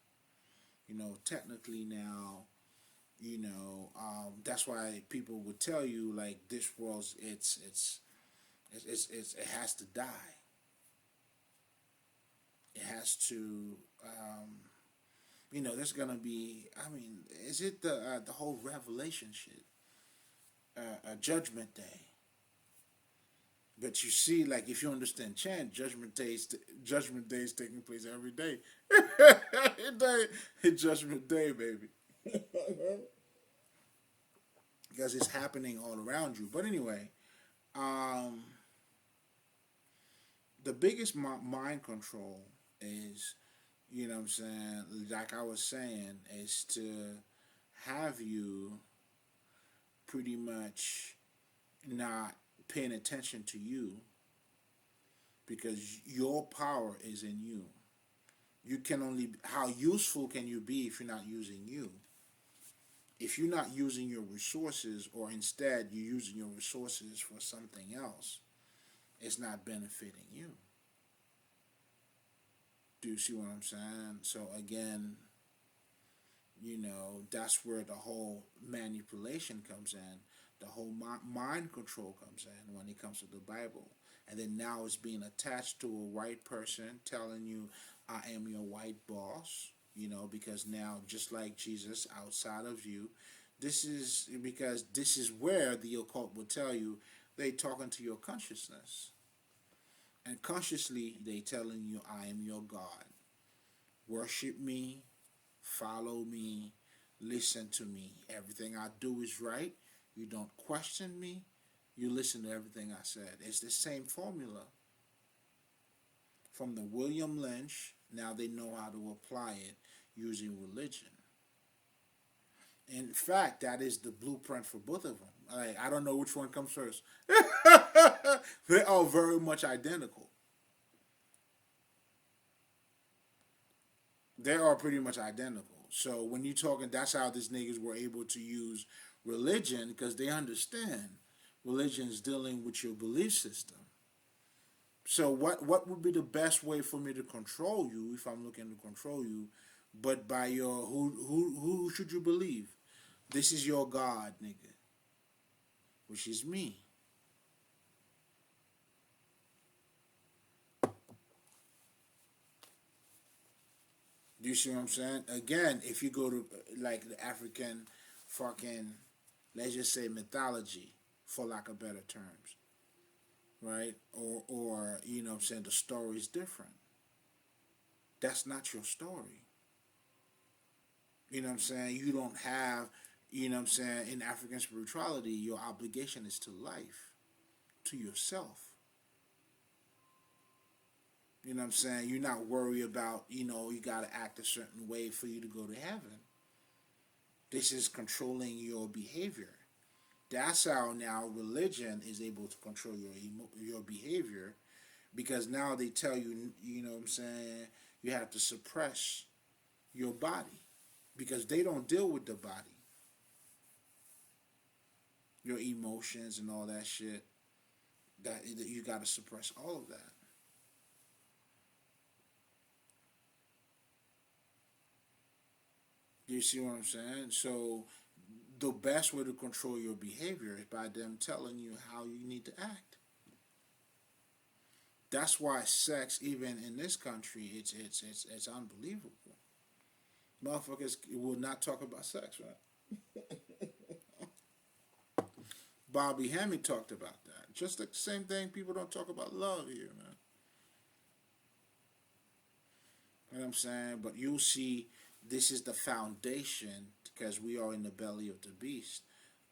technically now, that's why people would tell you like this world's it has to die. It has to, there's gonna be. I mean, is it the whole revelation shit? A judgment day. But you see, like if you understand chant, judgment day is taking place every day. Judgment day, baby. Because it's happening all around you. But anyway, um, the biggest mind control is, what I'm saying, like I was saying, is to have you pretty much not paying attention to you because your power is in you. You can only, how useful can you be if you're not using you? If you're not using your resources, or instead you're using your resources for something else, it's not benefiting you. Do you see what I'm saying? So again, that's where the whole manipulation comes in, the whole mind control comes in when it comes to the Bible. And then now it's being attached to a white person telling you, I am your white boss, because now, just like Jesus outside of you, this is because this is where the occult will tell you they talking to your consciousness. And consciously, they telling you, I am your God. Worship me, follow me, listen to me. Everything I do is right. You don't question me. You listen to everything I said. It's the same formula from the William Lynch. Now they know how to apply it using religion. In fact, that is the blueprint for both of them. Like, I don't know which one comes first. They are very much identical. They are pretty much identical. So when you're talking, that's how these niggas were able to use religion, because they understand religion is dealing with your belief system. So what would be the best way for me to control you if I'm looking to control you, but by your who should you believe? This is your God, nigga, which is me. Do you see what I'm saying? Again, if you go to like the African fucking, let's just say mythology, for lack of better terms, right? Or what I'm saying, the story is different. That's not your story. You know what I'm saying? You don't have, what I'm saying, in African spirituality, your obligation is to life, to yourself. You know what I'm saying? You're not worried about, you got to act a certain way for you to go to heaven. This is controlling your behavior. That's how now religion is able to control your behavior, because now they tell you, what I'm saying, you have to suppress your body, because they don't deal with the body, your emotions and all that shit. That you got to suppress all of that. Do you see what I'm saying? So the best way to control your behavior is by them telling you how you need to act. That's why sex, even in this country, it's unbelievable. Motherfuckers will not talk about sex, right? Bobby Hemming talked about that. Just like the same thing, people don't talk about love here, man. You know what I'm saying? But you'll see this is the foundation, because we are in the belly of the beast,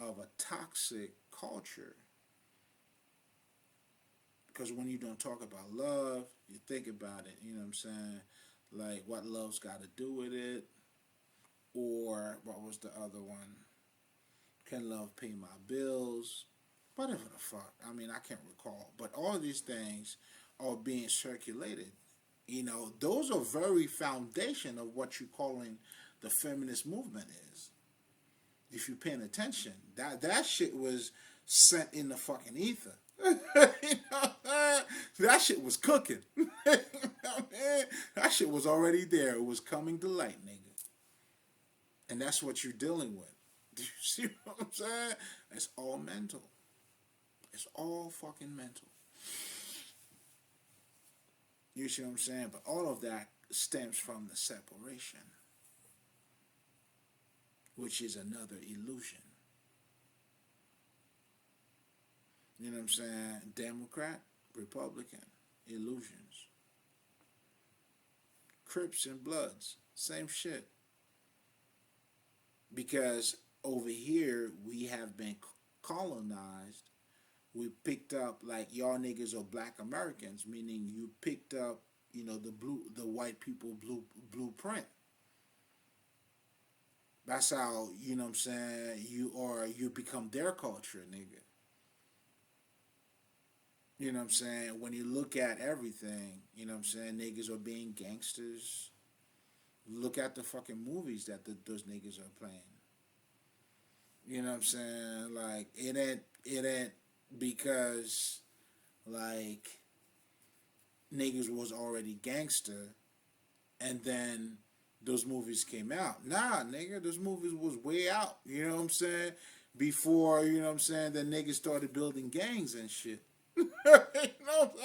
of a toxic culture. Because when you don't talk about love, you think about it, you know what I'm saying? Like, what love's got to do with it? Or what was the other one? Can love pay my bills? Whatever the fuck. I mean, I can't recall. But all these things are being circulated. Those are very foundation of what you're calling the feminist movement is. If you're paying attention, that shit was sent in the fucking ether. That shit was cooking. That shit was already there. It was coming to light, nigga. And that's what you're dealing with. Do you see what I'm saying? It's all mental. It's all fucking mental. You see what I'm saying? But all of that stems from the separation, which is another illusion. You know what I'm saying? Democrat, Republican, illusions. Crips and Bloods, same shit. Because over here, we have been colonized. We picked up, like, y'all niggas are black Americans, meaning you picked up, the white people blueprint. That's how, what I'm saying, you become their culture, nigga. You know what I'm saying? When you look at everything, you know what I'm saying, niggas are being gangsters. Look at the fucking movies that those niggas are playing. You know what I'm saying? Like it ain't because like niggas was already gangster and then those movies came out. Nah, nigga, those movies was way out. You know what I'm saying? Before, you know what I'm saying, the niggas started building gangs and shit. You know what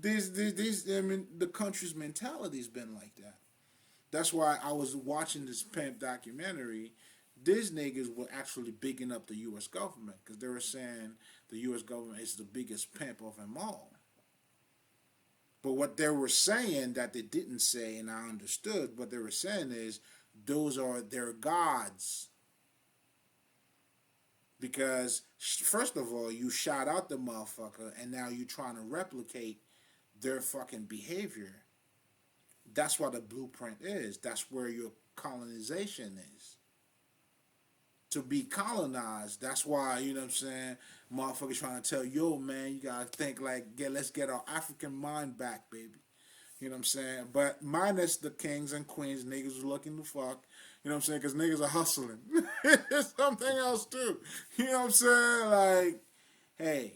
I'm saying? I mean, the country's mentality's been like that. That's why I was watching this pimp documentary. These niggas were actually bigging up the U.S. government because they were saying the U.S. government is the biggest pimp of them all. But what they were saying that they didn't say, and I understood, what they were saying is those are their gods. Because, first of all, you shot out the motherfucker, and now you're trying to replicate their fucking behavior. That's what the blueprint is. That's where your colonization is. To be colonized, that's why, you know what I'm saying, motherfuckers trying to tell you, yo, man, you gotta think like, let's get our African mind back, baby. You know what I'm saying? But minus the kings and queens, niggas was looking to fuck. You know what I'm saying? Because niggas are hustling. It's something else too. You know what I'm saying? Like, hey,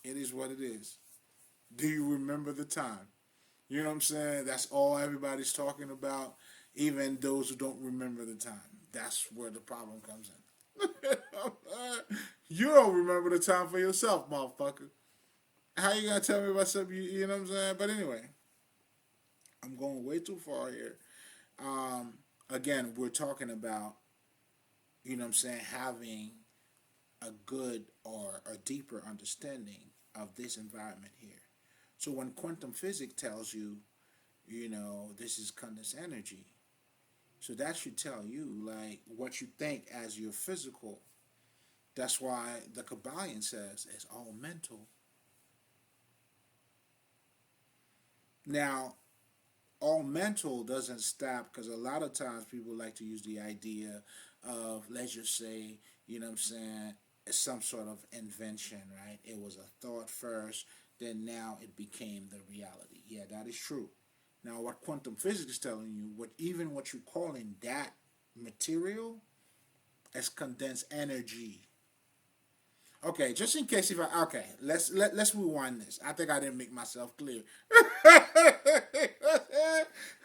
it is what it is. Do you remember the time? You know what I'm saying? That's all everybody's talking about. Even those who don't remember the time. That's where the problem comes in. You don't remember the time for yourself, motherfucker. How you gonna tell me about something? You know what I'm saying? But anyway, I'm going way too far here. Um, Again, we're talking about, you know what I'm saying, having a good or a deeper understanding of this environment here. So when quantum physics tells you, you know, this is condensed energy, so that should tell you like what you think as your physical. That's why the Kyballion says it's all mental. Now, all mental doesn't stop because a lot of times people like to use the idea of, let's just say, you know what I'm saying, it's some sort of invention, right? It was a thought first, then now it became the reality. Yeah, that is true. Now, what quantum physics is telling you, what even what you're calling that material, is condensed energy. Okay, just in case if I okay, let's rewind this. I think I didn't make myself clear.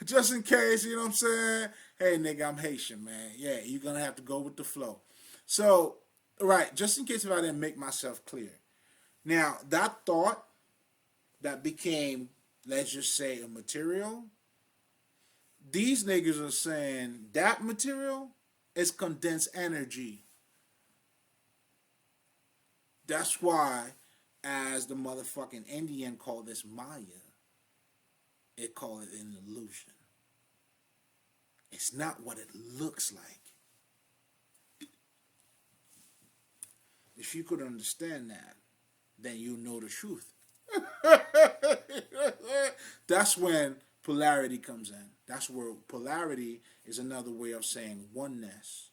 Just in case, you know what I'm saying? Hey nigga, I'm Haitian, man. Yeah, you're gonna have to go with the flow. So, right, just in case if I didn't make myself clear. Now, that thought that became, let's just say, a material, these niggas are saying that material is condensed energy. That's why, as the motherfucking Indian call this Maya, it call it an illusion. It's not what it looks like. If you could understand that, then you know the truth. That's when polarity comes in. That's where polarity is another way of saying oneness.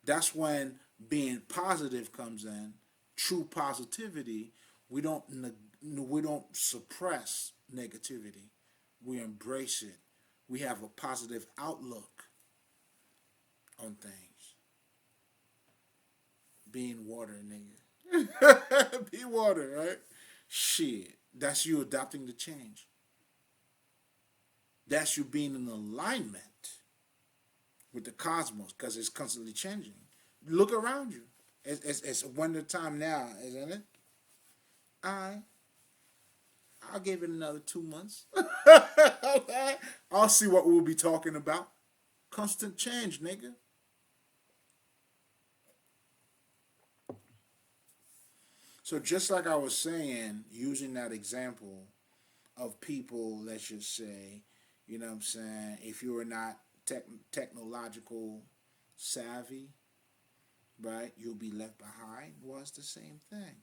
That's when being positive comes in. True positivity. We don't we don't suppress negativity. We embrace it. We have a positive outlook on things. Being water, nigga. Be water, right? Shit. That's you adopting the change. That's you being in alignment with the cosmos because it's constantly changing. Look around you. It's winter time now, isn't it? I I'll give it another 2 months. Okay. I'll see what we'll be talking about. Constant change, nigga. So just like I was saying, using that example of people, let's just say, you know what I'm saying, if you are not technological savvy, right, you'll be left behind. Well, it's the same thing.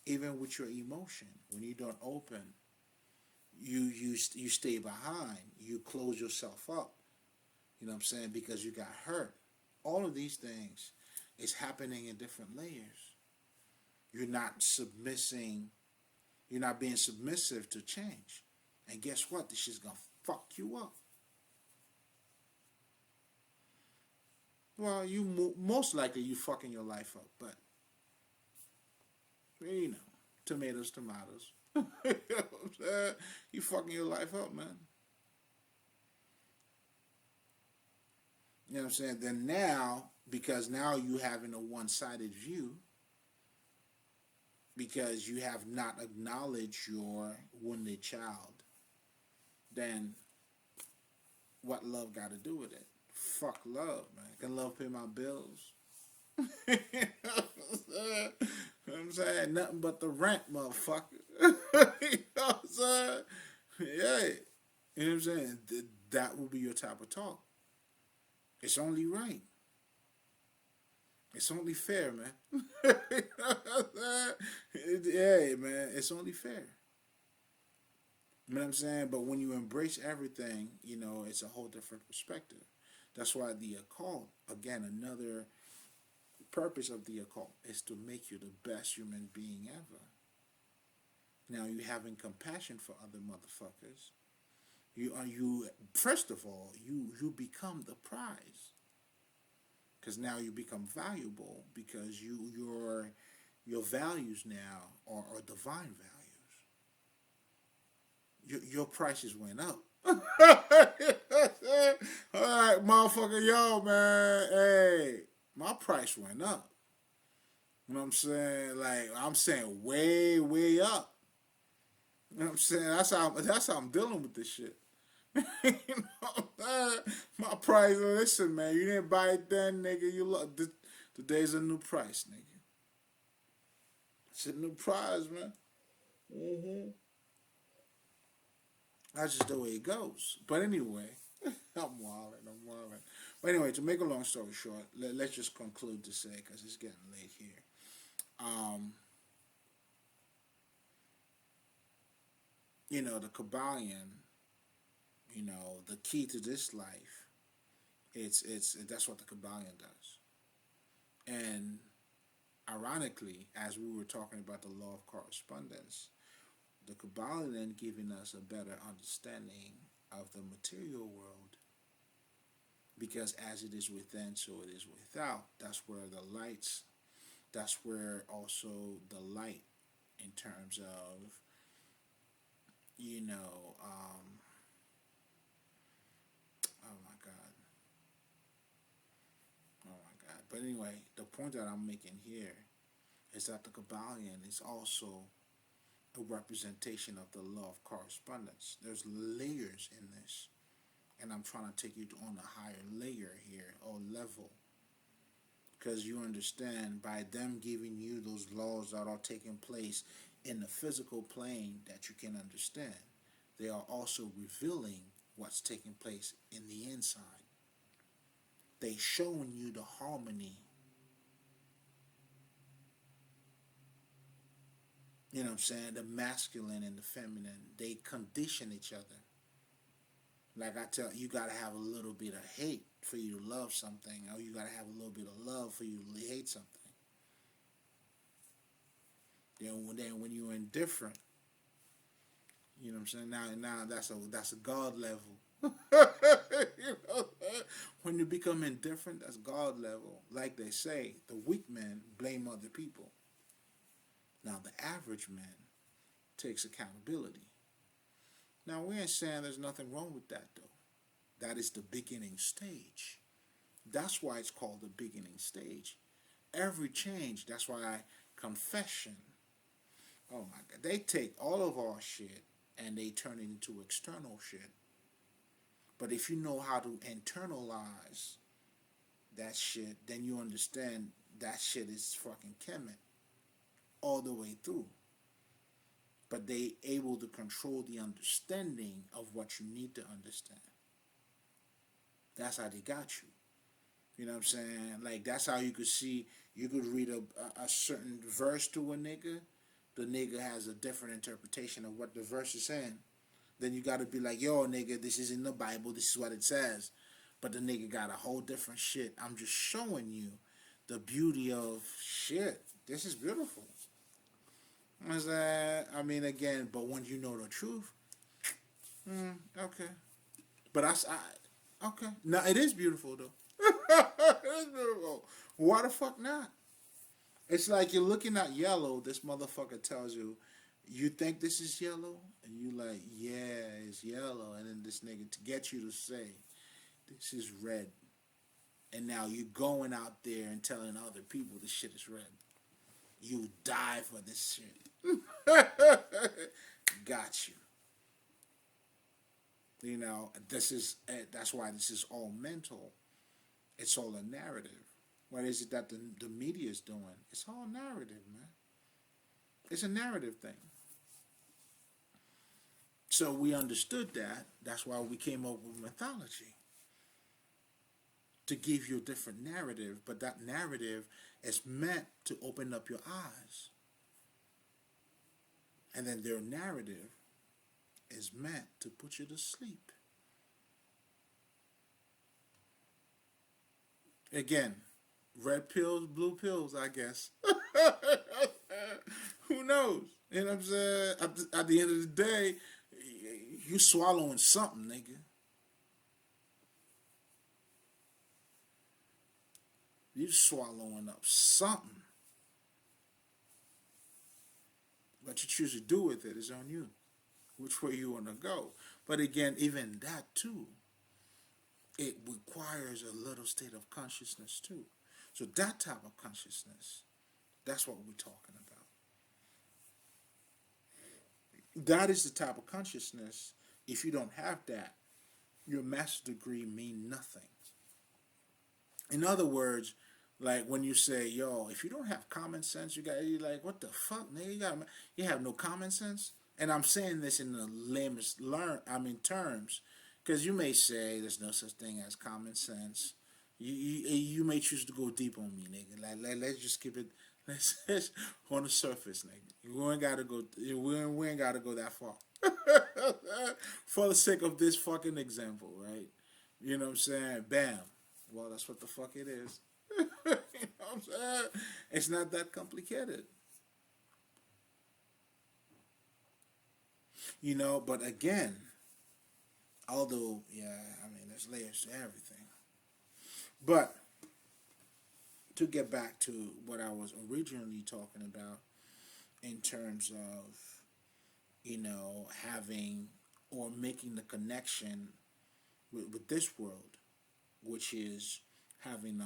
Even with your emotion, when you don't open, you stay behind. You close yourself up. You know what I'm saying? Because you got hurt. All of these things is happening in different layers. You're not submissing. You're not being submissive to change. And guess what? This shit's gonna fuck you up. Well, most likely you fucking your life up, but you know, tomatoes, tomatoes. You know what I'm saying? You fucking your life up, man. You know what I'm saying? Then now, because now you having a one-sided view, because you have not acknowledged your wounded child, then what love got to do with it? Fuck love, man. Can love pay my bills? You know what I'm saying? Nothing but the rent, motherfucker. You know what I'm saying? Yeah. You know what I'm saying? That will be your type of talk. It's only right. It's only fair, man. You know what I'm saying? Yeah, man. It's only fair. You know what I'm saying? But when you embrace everything, you know, it's a whole different perspective. That's why the occult, again, another purpose of the occult is to make you the best human being ever. Now you having compassion for other motherfuckers. You first of all, you become the prize. Because now you become valuable because your values now are divine values. Your prices went up. All right, motherfucker, yo, man. Hey, my price went up. You know what I'm saying? Like, I'm saying way, way up. You know what I'm saying? That's how I'm dealing with this shit. You know, my price, listen, man, you didn't buy it then, nigga. You look, today's a new price, nigga. It's a new price, man. Mm-hmm. That's just the way it goes. But anyway, I'm wilding. But anyway, to make a long story short, let's just conclude to say, because it's getting late here. Um, you know, the Kyballion, you know, the key to this life, it's that's what the Kyballion does. And ironically, as we were talking about the law of correspondence, the Kyballion giving us a better understanding of the material world, because as it is within, so it is without. That's where the lights, that's where also the light in terms of, you know, oh my God. Oh my God. But anyway, the point that I'm making here is that the Kyballion is also a representation of the law of correspondence. There's layers in this, and I'm trying to take you on a higher layer here or level, because you understand by them giving you those laws that are taking place in the physical plane that you can understand, they are also revealing what's taking place in the inside. They showing you the harmony. You know what I'm saying? The masculine and the feminine, they condition each other. Like I tell you, gotta have a little bit of hate for you to love something, or you gotta have a little bit of love for you to hate something. Then when you're indifferent, you know what I'm saying? Now that's a God level. You know, when you become indifferent, that's God level. Like they say, the weak men blame other people. Now the average man takes accountability. Now we ain't saying there's nothing wrong with that though. That is the beginning stage. That's why it's called the beginning stage. Every change, that's why confession, oh my God, they take all of our shit and they turn it into external shit. But if you know how to internalize that shit, then you understand that shit is fucking Kemet all the way through. But they able to control the understanding of what you need to understand. That's how they got you. You know what I'm saying? Like, that's how you could see, you could read a certain verse to a nigga. The nigga has a different interpretation of what the verse is saying. Then you got to be like, yo, nigga, this is in the Bible. This is what it says. But the nigga got a whole different shit. I'm just showing you the beauty of shit. This is beautiful. I mean, again, but when you know the truth, okay. But okay. No, it is beautiful, though. It's beautiful. Why the fuck not? It's like you're looking at yellow. This motherfucker tells you, "You think this is yellow?" And you like, "Yeah, it's yellow." And then this nigga to get you to say, "This is red." And now you going out there and telling other people this shit is red. You die for this shit. Got you. You know, that's why this is all mental. It's all a narrative. What is it that the media is doing? It's all narrative, man. It's a narrative thing. So we understood that. That's why we came up with mythology to give you a different narrative. But that narrative is meant to open up your eyes, and then their narrative is meant to put you to sleep. Again, red pills, blue pills, I guess. Who knows? You know what I'm saying? At the end of the day, you swallowing something, nigga. You swallowing up something. What you choose to do with it is on you. Which way you want to go. But again, even that too, it requires a little state of consciousness too. So that type of consciousness, that's what we're talking about. That is the type of consciousness. If you don't have that, your master's degree mean nothing. In other words, like when you say, "Yo, if you don't have common sense, you like, what the fuck, nigga? You have no common sense." And I'm saying this in the lamest terms, because you may say there's no such thing as common sense. You may choose to go deep on me, nigga. Let's just keep it. Let's on the surface, nigga. We ain't gotta go that far. For the sake of this fucking example, right? You know what I'm saying? Bam. Well, that's what the fuck it is. You know what I'm saying? It's not that complicated. You know, but again, although, yeah, I mean, there's layers to everything. But to get back to what I was originally talking about in terms of, having or making the connection with this world, which is having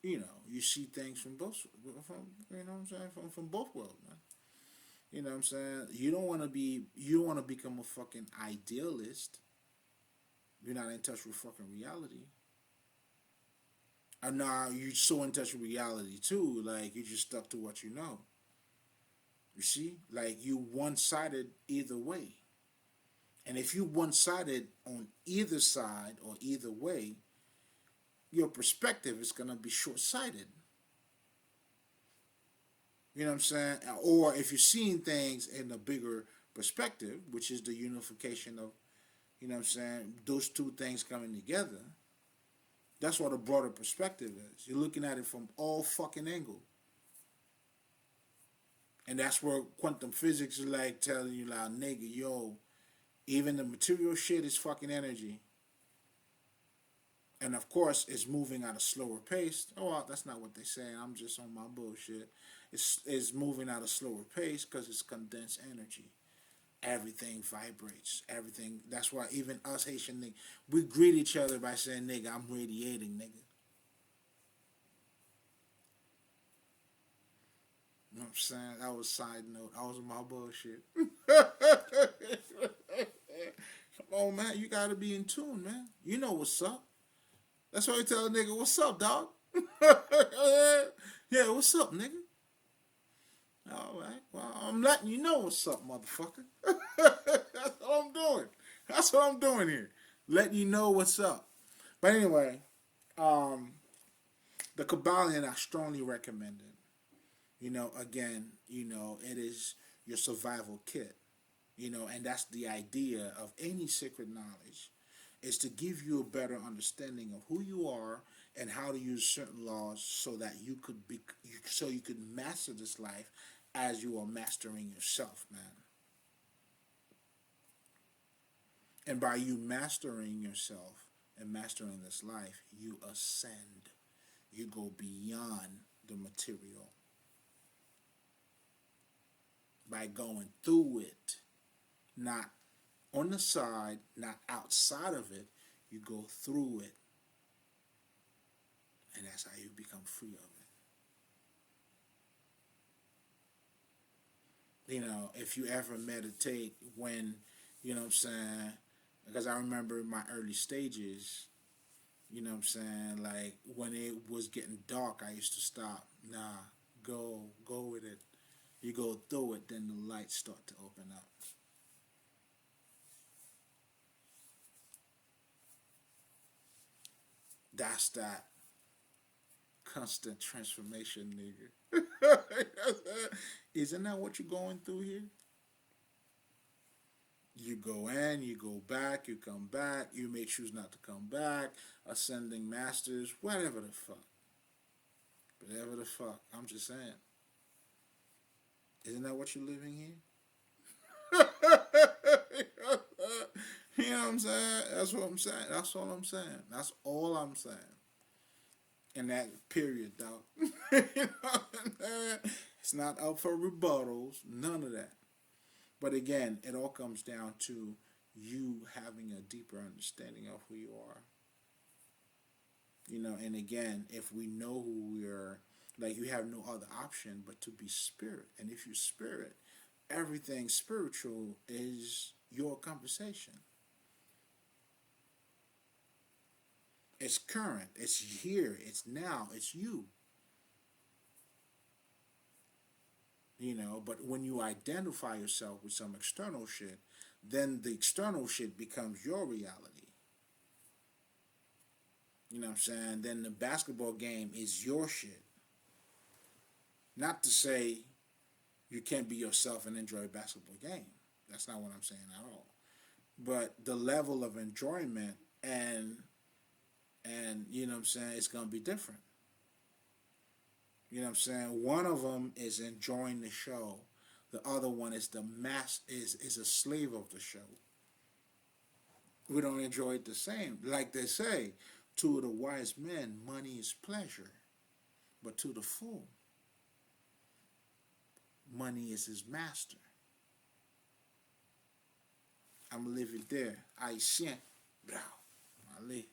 you see things from both, from you know what I'm saying, from both worlds, man. You know what I'm saying? You don't want to become a fucking idealist. You're not in touch with fucking reality. And now you're so in touch with reality too, like you just stuck to what you know. You see? Like you one sided either way. And if you one sided on either side or either way, your perspective is gonna be short sighted. You know what I'm saying? Or if you're seeing things in a bigger perspective, which is the unification of, what I'm saying, those two things coming together, that's what a broader perspective is. You're looking at it from all fucking angles. And that's where quantum physics is like telling you, like, nigga, yo, even the material shit is fucking energy. And of course, it's moving at a slower pace. Oh, well, that's not what they say. I'm just on my bullshit. It's moving at a slower pace because it's condensed energy. Everything vibrates. Everything. That's why even us Haitian niggas, we greet each other by saying, "Nigga, I'm radiating, nigga." You know what I'm saying? That was a side note. I was on my bullshit. Come on, man. You gotta be in tune, man. You know what's up. That's why we tell a nigga, "What's up, dog?" Yeah, what's up, nigga? All right. Well, I'm letting you know what's up, motherfucker. That's what I'm doing. That's what I'm doing here. Letting you know what's up. But anyway, the Kyballion I strongly recommend it. Again, it is your survival kit. And that's the idea of any secret knowledge, is to give you a better understanding of who you are and how to use certain laws so that you could master this life as you are mastering yourself, man. And by you mastering yourself and mastering this life, you ascend. You go beyond the material by going through it, not on the side, not outside of it. You go through it, and that's how you become free of it. If you ever meditate when, what I'm saying, because I remember my early stages, what I'm saying, like when it was getting dark, I used to stop. Nah, go with it. You go through it, then the lights start to open up. That's that constant transformation, nigga. Isn't that what you're going through here? You go in, you go back, you come back, you may choose not to come back, ascending masters, whatever the fuck. Whatever the fuck. I'm just saying. Isn't that what you're living here? You know what I'm saying? That's what I'm saying. That's all I'm saying. That's all I'm saying. In that period, dog. It's not up for rebuttals. None of that. But again, it all comes down to you having a deeper understanding of who you are. And again, if we know who we are, like you have no other option but to be spirit. And if you're spirit, everything spiritual is your conversation. It's current, it's here, it's now, it's you. But when you identify yourself with some external shit, then the external shit becomes your reality. You know what I'm saying? Then the basketball game is your shit. Not to say you can't be yourself and enjoy a basketball game. That's not what I'm saying at all. But the level of enjoyment and you know what I'm saying, it's gonna be different. You know what I'm saying? One of them is enjoying the show. The other one is is a slave of the show. We don't enjoy it the same. Like they say, to the wise men, money is pleasure. But to the fool, money is his master. I'm gonna leave it there. I sent, bro. Ali.